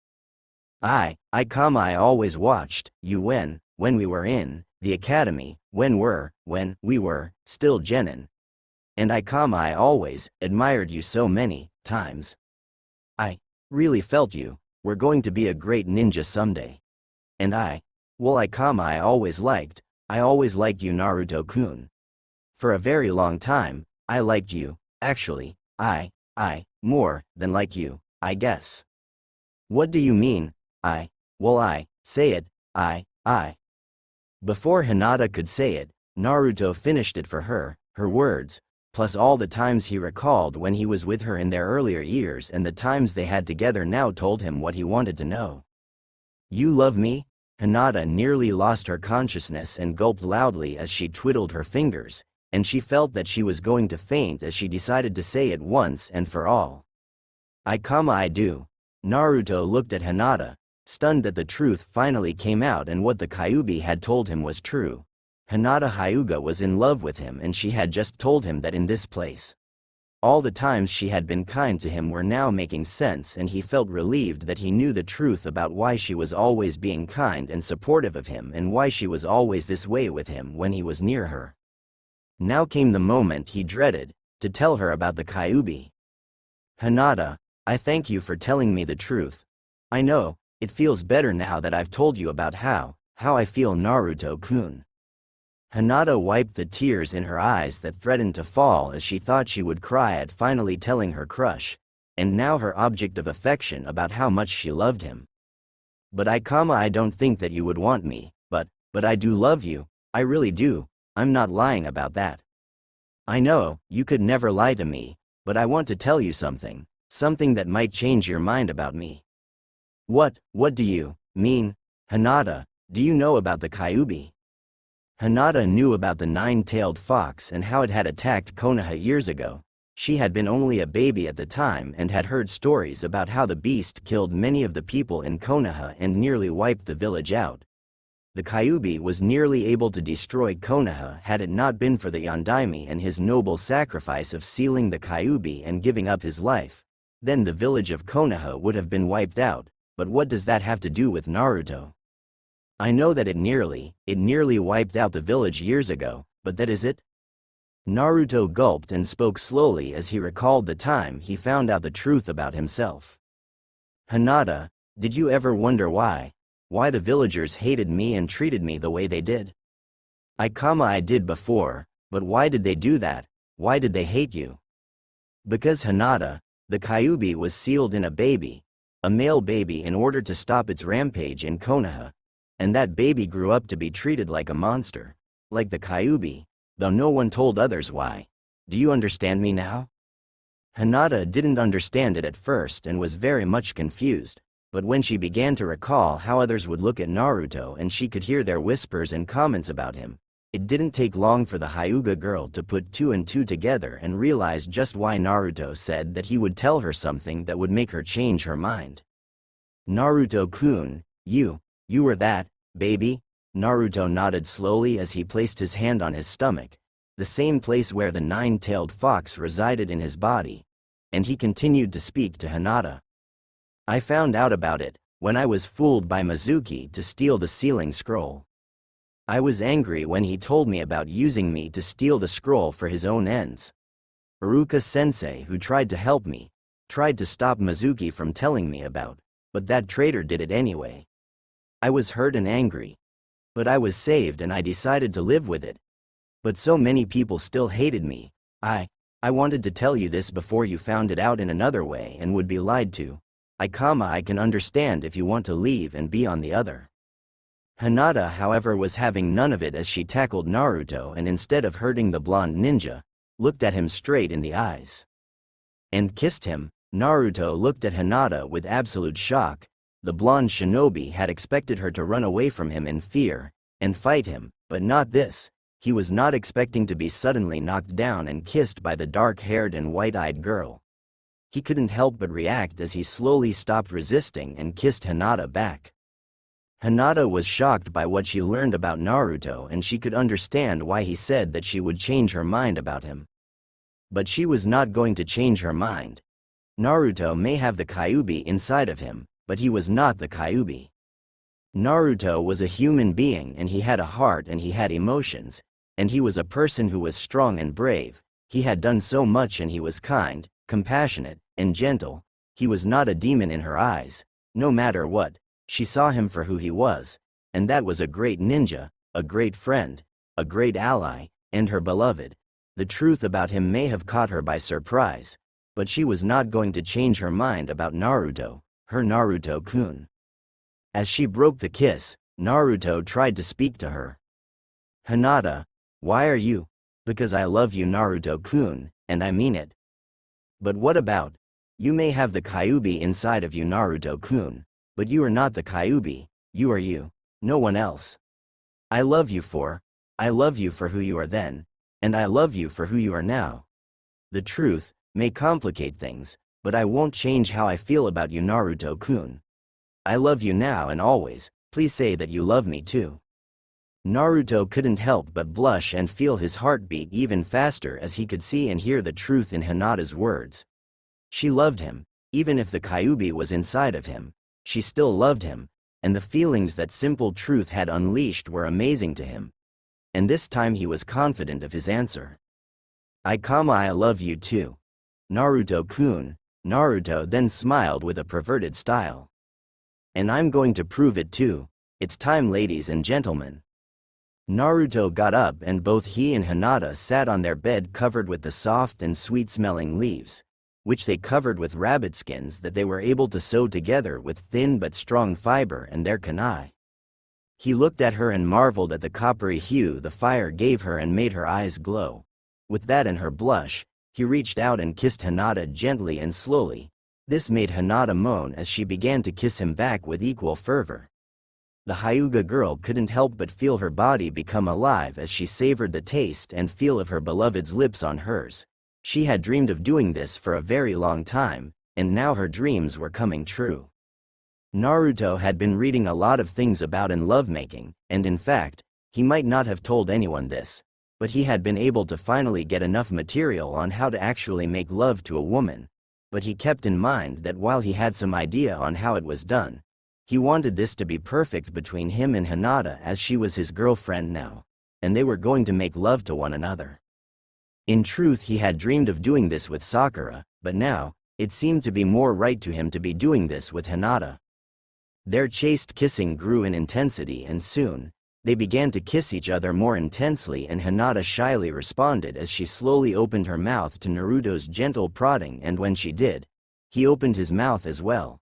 I always watched you when we were in the academy, when we were still genin. And I always admired you so many times. I really felt you were going to be a great ninja someday. And I always liked you, Naruto-kun. For a very long time, I liked you, actually. I more than like you, I guess. What do you mean, say it, Before Hinata could say it, Naruto finished it for her words, plus all the times he recalled when he was with her in their earlier years, and the times they had together now told him what he wanted to know. You love me? Hinata nearly lost her consciousness and gulped loudly as she twiddled her fingers, and she felt that she was going to faint as she decided to say it once and for all. I do. Naruto looked at Hinata, stunned that the truth finally came out and what the Kyuubi had told him was true. Hinata Hyuga was in love with him, and she had just told him that in this place. All the times she had been kind to him were now making sense, and he felt relieved that he knew the truth about why she was always being kind and supportive of him, and why she was always this way with him when he was near her. Now came the moment he dreaded, to tell her about the Kyuubi. Hinata, I thank you for telling me the truth. I know, it feels better now that I've told you about how I feel, Naruto-kun. Hinata wiped the tears in her eyes that threatened to fall as she thought she would cry at finally telling her crush, and now her object of affection, about how much she loved him. But I don't think that you would want me, but I do love you, I really do, I'm not lying about that. I know, you could never lie to me, but I want to tell you something that might change your mind about me. What do you mean? Hinata, do you know about the Kyuubi? Hinata knew about the nine-tailed fox and how it had attacked Konoha years ago. She had been only a baby at the time and had heard stories about how the beast killed many of the people in Konoha and nearly wiped the village out. The Kyuubi was nearly able to destroy Konoha had it not been for the Yondaime and his noble sacrifice of sealing the Kyuubi and giving up his life. Then the village of Konoha would have been wiped out, but what does that have to do with Naruto? I know that it nearly wiped out the village years ago, but that is it? Naruto gulped and spoke slowly as he recalled the time he found out the truth about himself. Hinata, did you ever wonder why the villagers hated me and treated me the way they did? I did before, but why did they do that? Why did they hate you? Because Hinata, the Kyuubi was sealed in a male baby in order to stop its rampage in Konoha. And that baby grew up to be treated like a monster. Like the Kyuubi, though no one told others why. Do you understand me now? Hinata didn't understand it at first and was very much confused, but when she began to recall how others would look at Naruto and she could hear their whispers and comments about him, it didn't take long for the Hyuga girl to put two and two together and realize just why Naruto said that he would tell her something that would make her change her mind. Naruto-kun, you were that baby? Naruto nodded slowly as he placed his hand on his stomach, the same place where the nine-tailed fox resided in his body, and he continued to speak to Hinata. I found out about it when I was fooled by Mizuki to steal the sealing scroll. I was angry when he told me about using me to steal the scroll for his own ends. Iruka-sensei, who tried to help me, tried to stop Mizuki from telling me about, but that traitor did it anyway. I was hurt and angry. But I was saved and I decided to live with it. But so many people still hated me. I wanted to tell you this before you found it out in another way and would be lied to. I can understand if you want to leave and be on the other. Hinata, however, was having none of it as she tackled Naruto and instead of hurting the blonde ninja, looked at him straight in the eyes. And kissed him. Naruto looked at Hinata with absolute shock. The blonde shinobi had expected her to run away from him in fear and fight him, but not this. He was not expecting to be suddenly knocked down and kissed by the dark-haired and white-eyed girl. He couldn't help but react as he slowly stopped resisting and kissed Hinata back. Hinata was shocked by what she learned about Naruto and she could understand why he said that she would change her mind about him. But she was not going to change her mind. Naruto may have the Kyuubi inside of him, but he was not the Kyuubi. Naruto was a human being and he had a heart and he had emotions, and he was a person who was strong and brave. He had done so much and he was kind, compassionate, and gentle. He was not a demon in her eyes. No matter what, she saw him for who he was, and that was a great ninja, a great friend, a great ally, and her beloved. The truth about him may have caught her by surprise, but she was not going to change her mind about Naruto, her Naruto-kun. As she broke the kiss, Naruto tried to speak to her. Hinata, why are you? Because I love you, Naruto-kun, and I mean it. But what about? You may have the Kyuubi inside of you, Naruto-kun, but you are not the Kyuubi. You are you, no one else. I love you for who you are then, and I love you for who you are now. The truth may complicate things, but I won't change how I feel about you, Naruto-kun. I love you now and always. Please say that you love me too. Naruto couldn't help but blush and feel his heart beat even faster as he could see and hear the truth in Hinata's words. She loved him, even if the Kyuubi was inside of him. She still loved him, and the feelings that simple truth had unleashed were amazing to him. And this time he was confident of his answer. I love you too. Naruto-kun. Naruto then smiled with a perverted style. And I'm going to prove it too. It's time, ladies and gentlemen. Naruto got up and both he and Hinata sat on their bed covered with the soft and sweet-smelling leaves, which they covered with rabbit skins that they were able to sew together with thin but strong fiber and their kunai. He looked at her and marveled at the coppery hue the fire gave her and made her eyes glow. With that and her blush, he reached out and kissed Hinata gently and slowly. This made Hinata moan as she began to kiss him back with equal fervor. The Hyuga girl couldn't help but feel her body become alive as she savored the taste and feel of her beloved's lips on hers. She had dreamed of doing this for a very long time, and now her dreams were coming true. Naruto had been reading a lot of things about lovemaking, and in fact, he might not have told anyone this, but he had been able to finally get enough material on how to actually make love to a woman. But he kept in mind that while he had some idea on how it was done, he wanted this to be perfect between him and Hinata as she was his girlfriend now, and they were going to make love to one another. In truth, he had dreamed of doing this with Sakura, but now, it seemed to be more right to him to be doing this with Hinata. Their chaste kissing grew in intensity and soon, they began to kiss each other more intensely and Hinata shyly responded as she slowly opened her mouth to Naruto's gentle prodding, and when she did, he opened his mouth as well.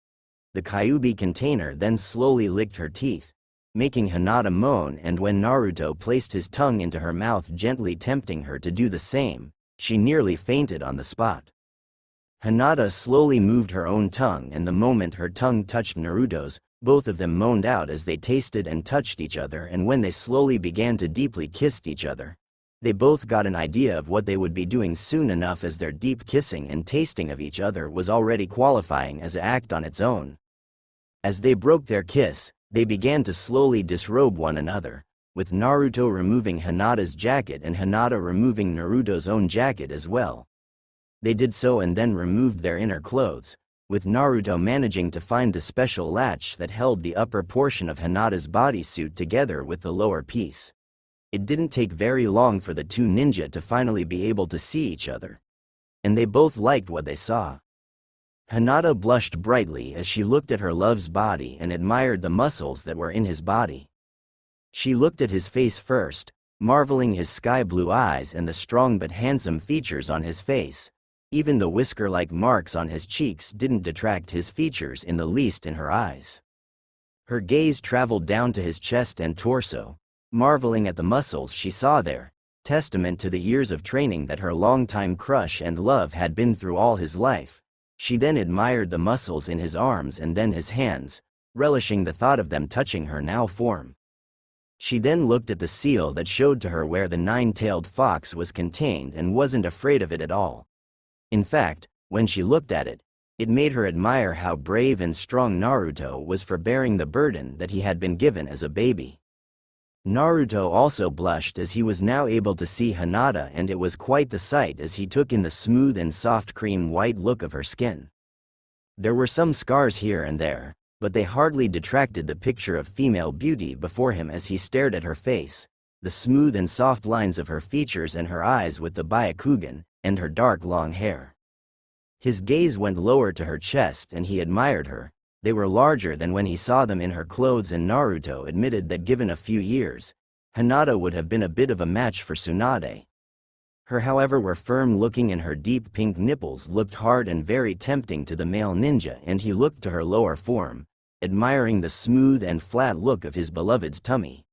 The Kyuubi container then slowly licked her teeth. making Hinata moan, and when Naruto placed his tongue into her mouth, gently tempting her to do the same, she nearly fainted on the spot. Hinata slowly moved her own tongue, and the moment her tongue touched Naruto's, both of them moaned out as they tasted and touched each other, and when they slowly began to deeply kiss each other, they both got an idea of what they would be doing soon enough, as their deep kissing and tasting of each other was already qualifying as an act on its own. As they broke their kiss, they began to slowly disrobe one another, with Naruto removing Hinata's jacket and Hinata removing Naruto's own jacket as well. They did so and then removed their inner clothes, with Naruto managing to find the special latch that held the upper portion of Hinata's bodysuit together with the lower piece. It didn't take very long for the two ninja to finally be able to see each other, and they both liked what they saw. Hinata blushed brightly as she looked at her love's body and admired the muscles that were in his body. She looked at his face first, marveling his sky-blue eyes and the strong but handsome features on his face. Even the whisker-like marks on his cheeks didn't detract his features in the least in her eyes. Her gaze traveled down to his chest and torso, marveling at the muscles she saw there, testament to the years of training that her longtime crush and love had been through all his life. She then admired the muscles in his arms and then his hands, relishing the thought of them touching her now form. She then looked at the seal that showed to her where the nine-tailed fox was contained and wasn't afraid of it at all. In fact, when she looked at it, it made her admire how brave and strong Naruto was for bearing the burden that he had been given as a baby. Naruto also blushed as he was now able to see Hinata, and it was quite the sight as he took in the smooth and soft cream-white look of her skin. There were some scars here and there, but they hardly detracted the picture of female beauty before him as he stared at her face, the smooth and soft lines of her features and her eyes with the Byakugan, and her dark long hair. His gaze went lower to her chest and he admired her. They were larger than when he saw them in her clothes, and Naruto admitted that given a few years, Hinata would have been a bit of a match for Tsunade. Her however were firm-looking and her deep pink nipples looked hard and very tempting to the male ninja, and he looked to her lower form, admiring the smooth and flat look of his beloved's tummy.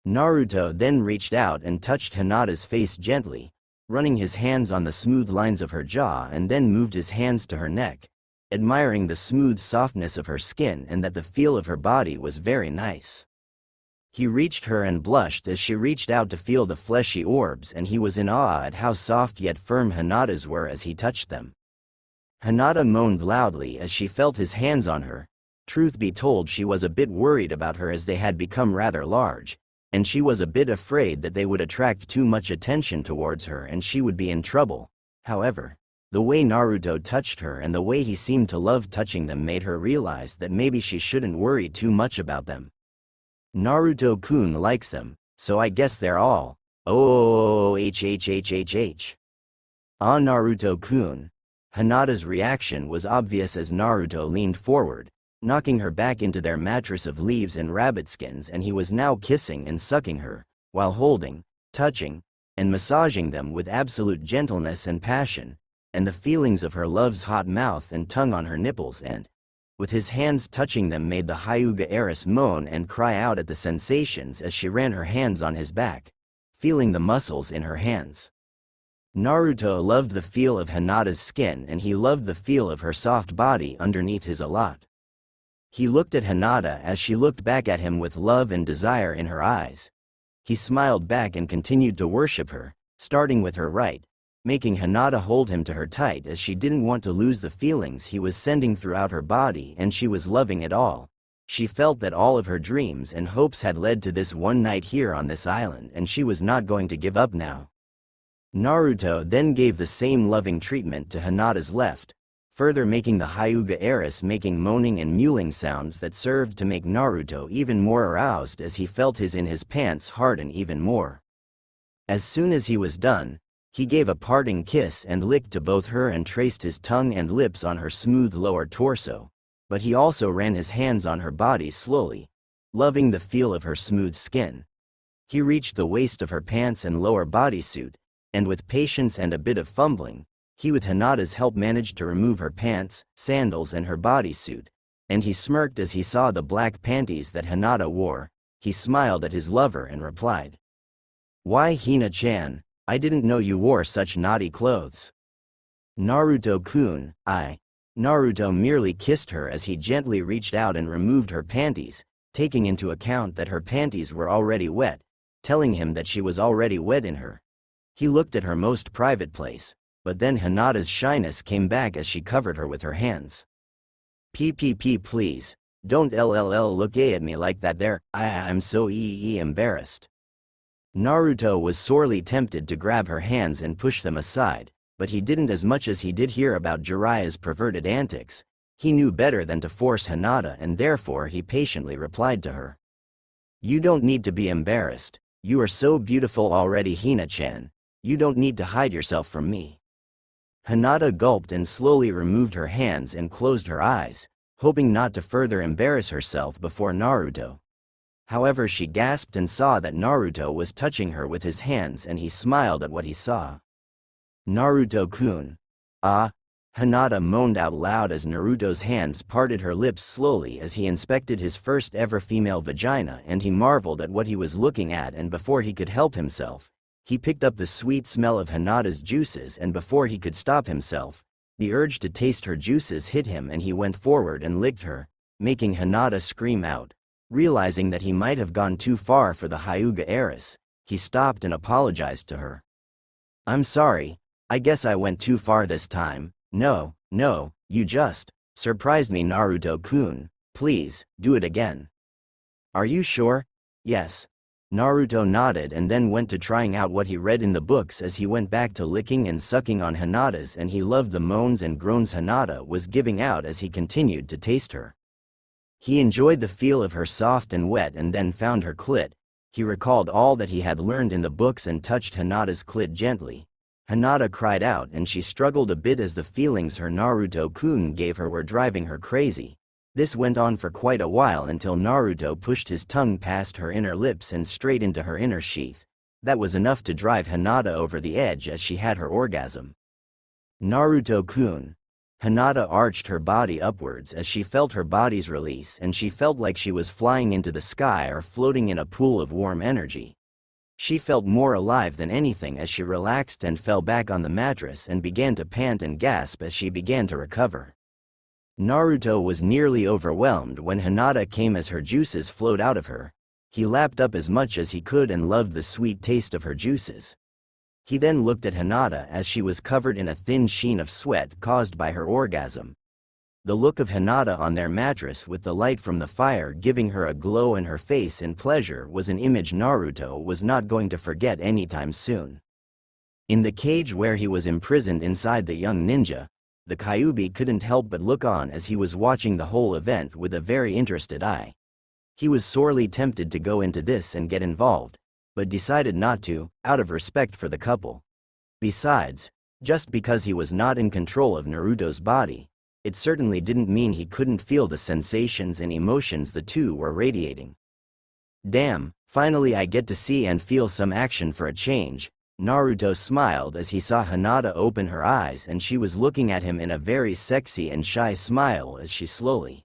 Naruto then reached out and touched Hinata's face gently, running his hands on the smooth lines of her jaw, and then moved his hands to her neck, admiring the smooth softness of her skin and that the feel of her body was very nice. He reached her and blushed as she reached out to feel the fleshy orbs, and he was in awe at how soft yet firm Hinata's were as he touched them. Hinata moaned loudly as she felt his hands on her. Truth be told, she was a bit worried about her as they had become rather large, and she was a bit afraid that they would attract too much attention towards her and she would be in trouble. However, the way Naruto touched her and the way he seemed to love touching them made her realize that maybe she shouldn't worry too much about them. Naruto-kun likes them, so I guess they're all hhhhh. Ah, Naruto-kun. Hinata's reaction was obvious as Naruto leaned forward, knocking her back into their mattress of leaves and rabbit skins, and he was now kissing and sucking her, while holding, touching, and massaging them with absolute gentleness and passion, and the feelings of her love's hot mouth and tongue on her nipples, and, with his hands touching them, made the Hyuga heiress moan and cry out at the sensations as she ran her hands on his back, feeling the muscles in her hands. Naruto loved the feel of Hinata's skin and he loved the feel of her soft body underneath his a lot. He looked at Hinata as she looked back at him with love and desire in her eyes. He smiled back and continued to worship her, starting with her right, making Hinata hold him to her tight as she didn't want to lose the feelings he was sending throughout her body, and she was loving it all. She felt that all of her dreams and hopes had led to this one night here on this island, and she was not going to give up now. Naruto then gave the same loving treatment to Hinata's left, further making the Hyuga heiress making moaning and mewling sounds that served to make Naruto even more aroused as he felt his in his pants harden even more. As soon as he was done, he gave a parting kiss and licked to both her and traced his tongue and lips on her smooth lower torso, but he also ran his hands on her body slowly, loving the feel of her smooth skin. He reached the waist of her pants and lower bodysuit, and with patience and a bit of fumbling, he with Hinata's help managed to remove her pants, sandals and her bodysuit, and he smirked as he saw the black panties that Hinata wore, he smiled at his lover and replied. Why Hina-chan, I didn't know you wore such naughty clothes. Naruto-kun, Naruto merely kissed her as he gently reached out and removed her panties, taking into account that her panties were already wet, telling him that she was already wet in her. He looked at her most private place, but then Hinata's shyness came back as she covered her with her hands. PPP please, don't look at me like that there, I'm so embarrassed. Naruto was sorely tempted to grab her hands and push them aside, but he didn't as much as he did hear about Jiraiya's perverted antics. He knew better than to force Hinata and therefore he patiently replied to her. You don't need to be embarrassed, you are so beautiful already Hina-chan, you don't need to hide yourself from me. Hinata gulped and slowly removed her hands and closed her eyes, hoping not to further embarrass herself before Naruto. However, she gasped and saw that Naruto was touching her with his hands and he smiled at what he saw. Naruto-kun. Hinata moaned out loud as Naruto's hands parted her lips slowly as he inspected his first ever female vagina and he marveled at what he was looking at, and before he could help himself, he picked up the sweet smell of Hinata's juices, and before he could stop himself, the urge to taste her juices hit him and he went forward and licked her, making Hinata scream out. Realizing that he might have gone too far for the Hyuga heiress, he stopped and apologized to her. I'm sorry, I guess I went too far this time. No, you just surprised me Naruto-kun, please, do it again. Are you sure? Yes. Naruto nodded and then went to trying out what he read in the books as he went back to licking and sucking on Hinata's, and he loved the moans and groans Hinata was giving out as he continued to taste her. He enjoyed the feel of her soft and wet and then found her clit. He recalled all that he had learned in the books and touched Hinata's clit gently. Hinata cried out and she struggled a bit as the feelings her Naruto-kun gave her were driving her crazy. This went on for quite a while until Naruto pushed his tongue past her inner lips and straight into her inner sheath. That was enough to drive Hinata over the edge as she had her orgasm. Naruto-kun. Hinata arched her body upwards as she felt her body's release and she felt like she was flying into the sky or floating in a pool of warm energy. She felt more alive than anything as she relaxed and fell back on the mattress and began to pant and gasp as she began to recover. Naruto was nearly overwhelmed when Hinata came as her juices flowed out of her. He lapped up as much as he could and loved the sweet taste of her juices. He then looked at Hinata as she was covered in a thin sheen of sweat caused by her orgasm. The look of Hinata on their mattress with the light from the fire giving her a glow in her face in pleasure was an image Naruto was not going to forget anytime soon. In the cage where he was imprisoned inside the young ninja, the Kyuubi couldn't help but look on as he was watching the whole event with a very interested eye. He was sorely tempted to go into this and get involved, but decided not to, out of respect for the couple. Besides, just because he was not in control of Naruto's body, it certainly didn't mean he couldn't feel the sensations and emotions the two were radiating. Damn, finally I get to see and feel some action for a change. Naruto smiled as he saw Hinata open her eyes and she was looking at him in a very sexy and shy smile as she slowly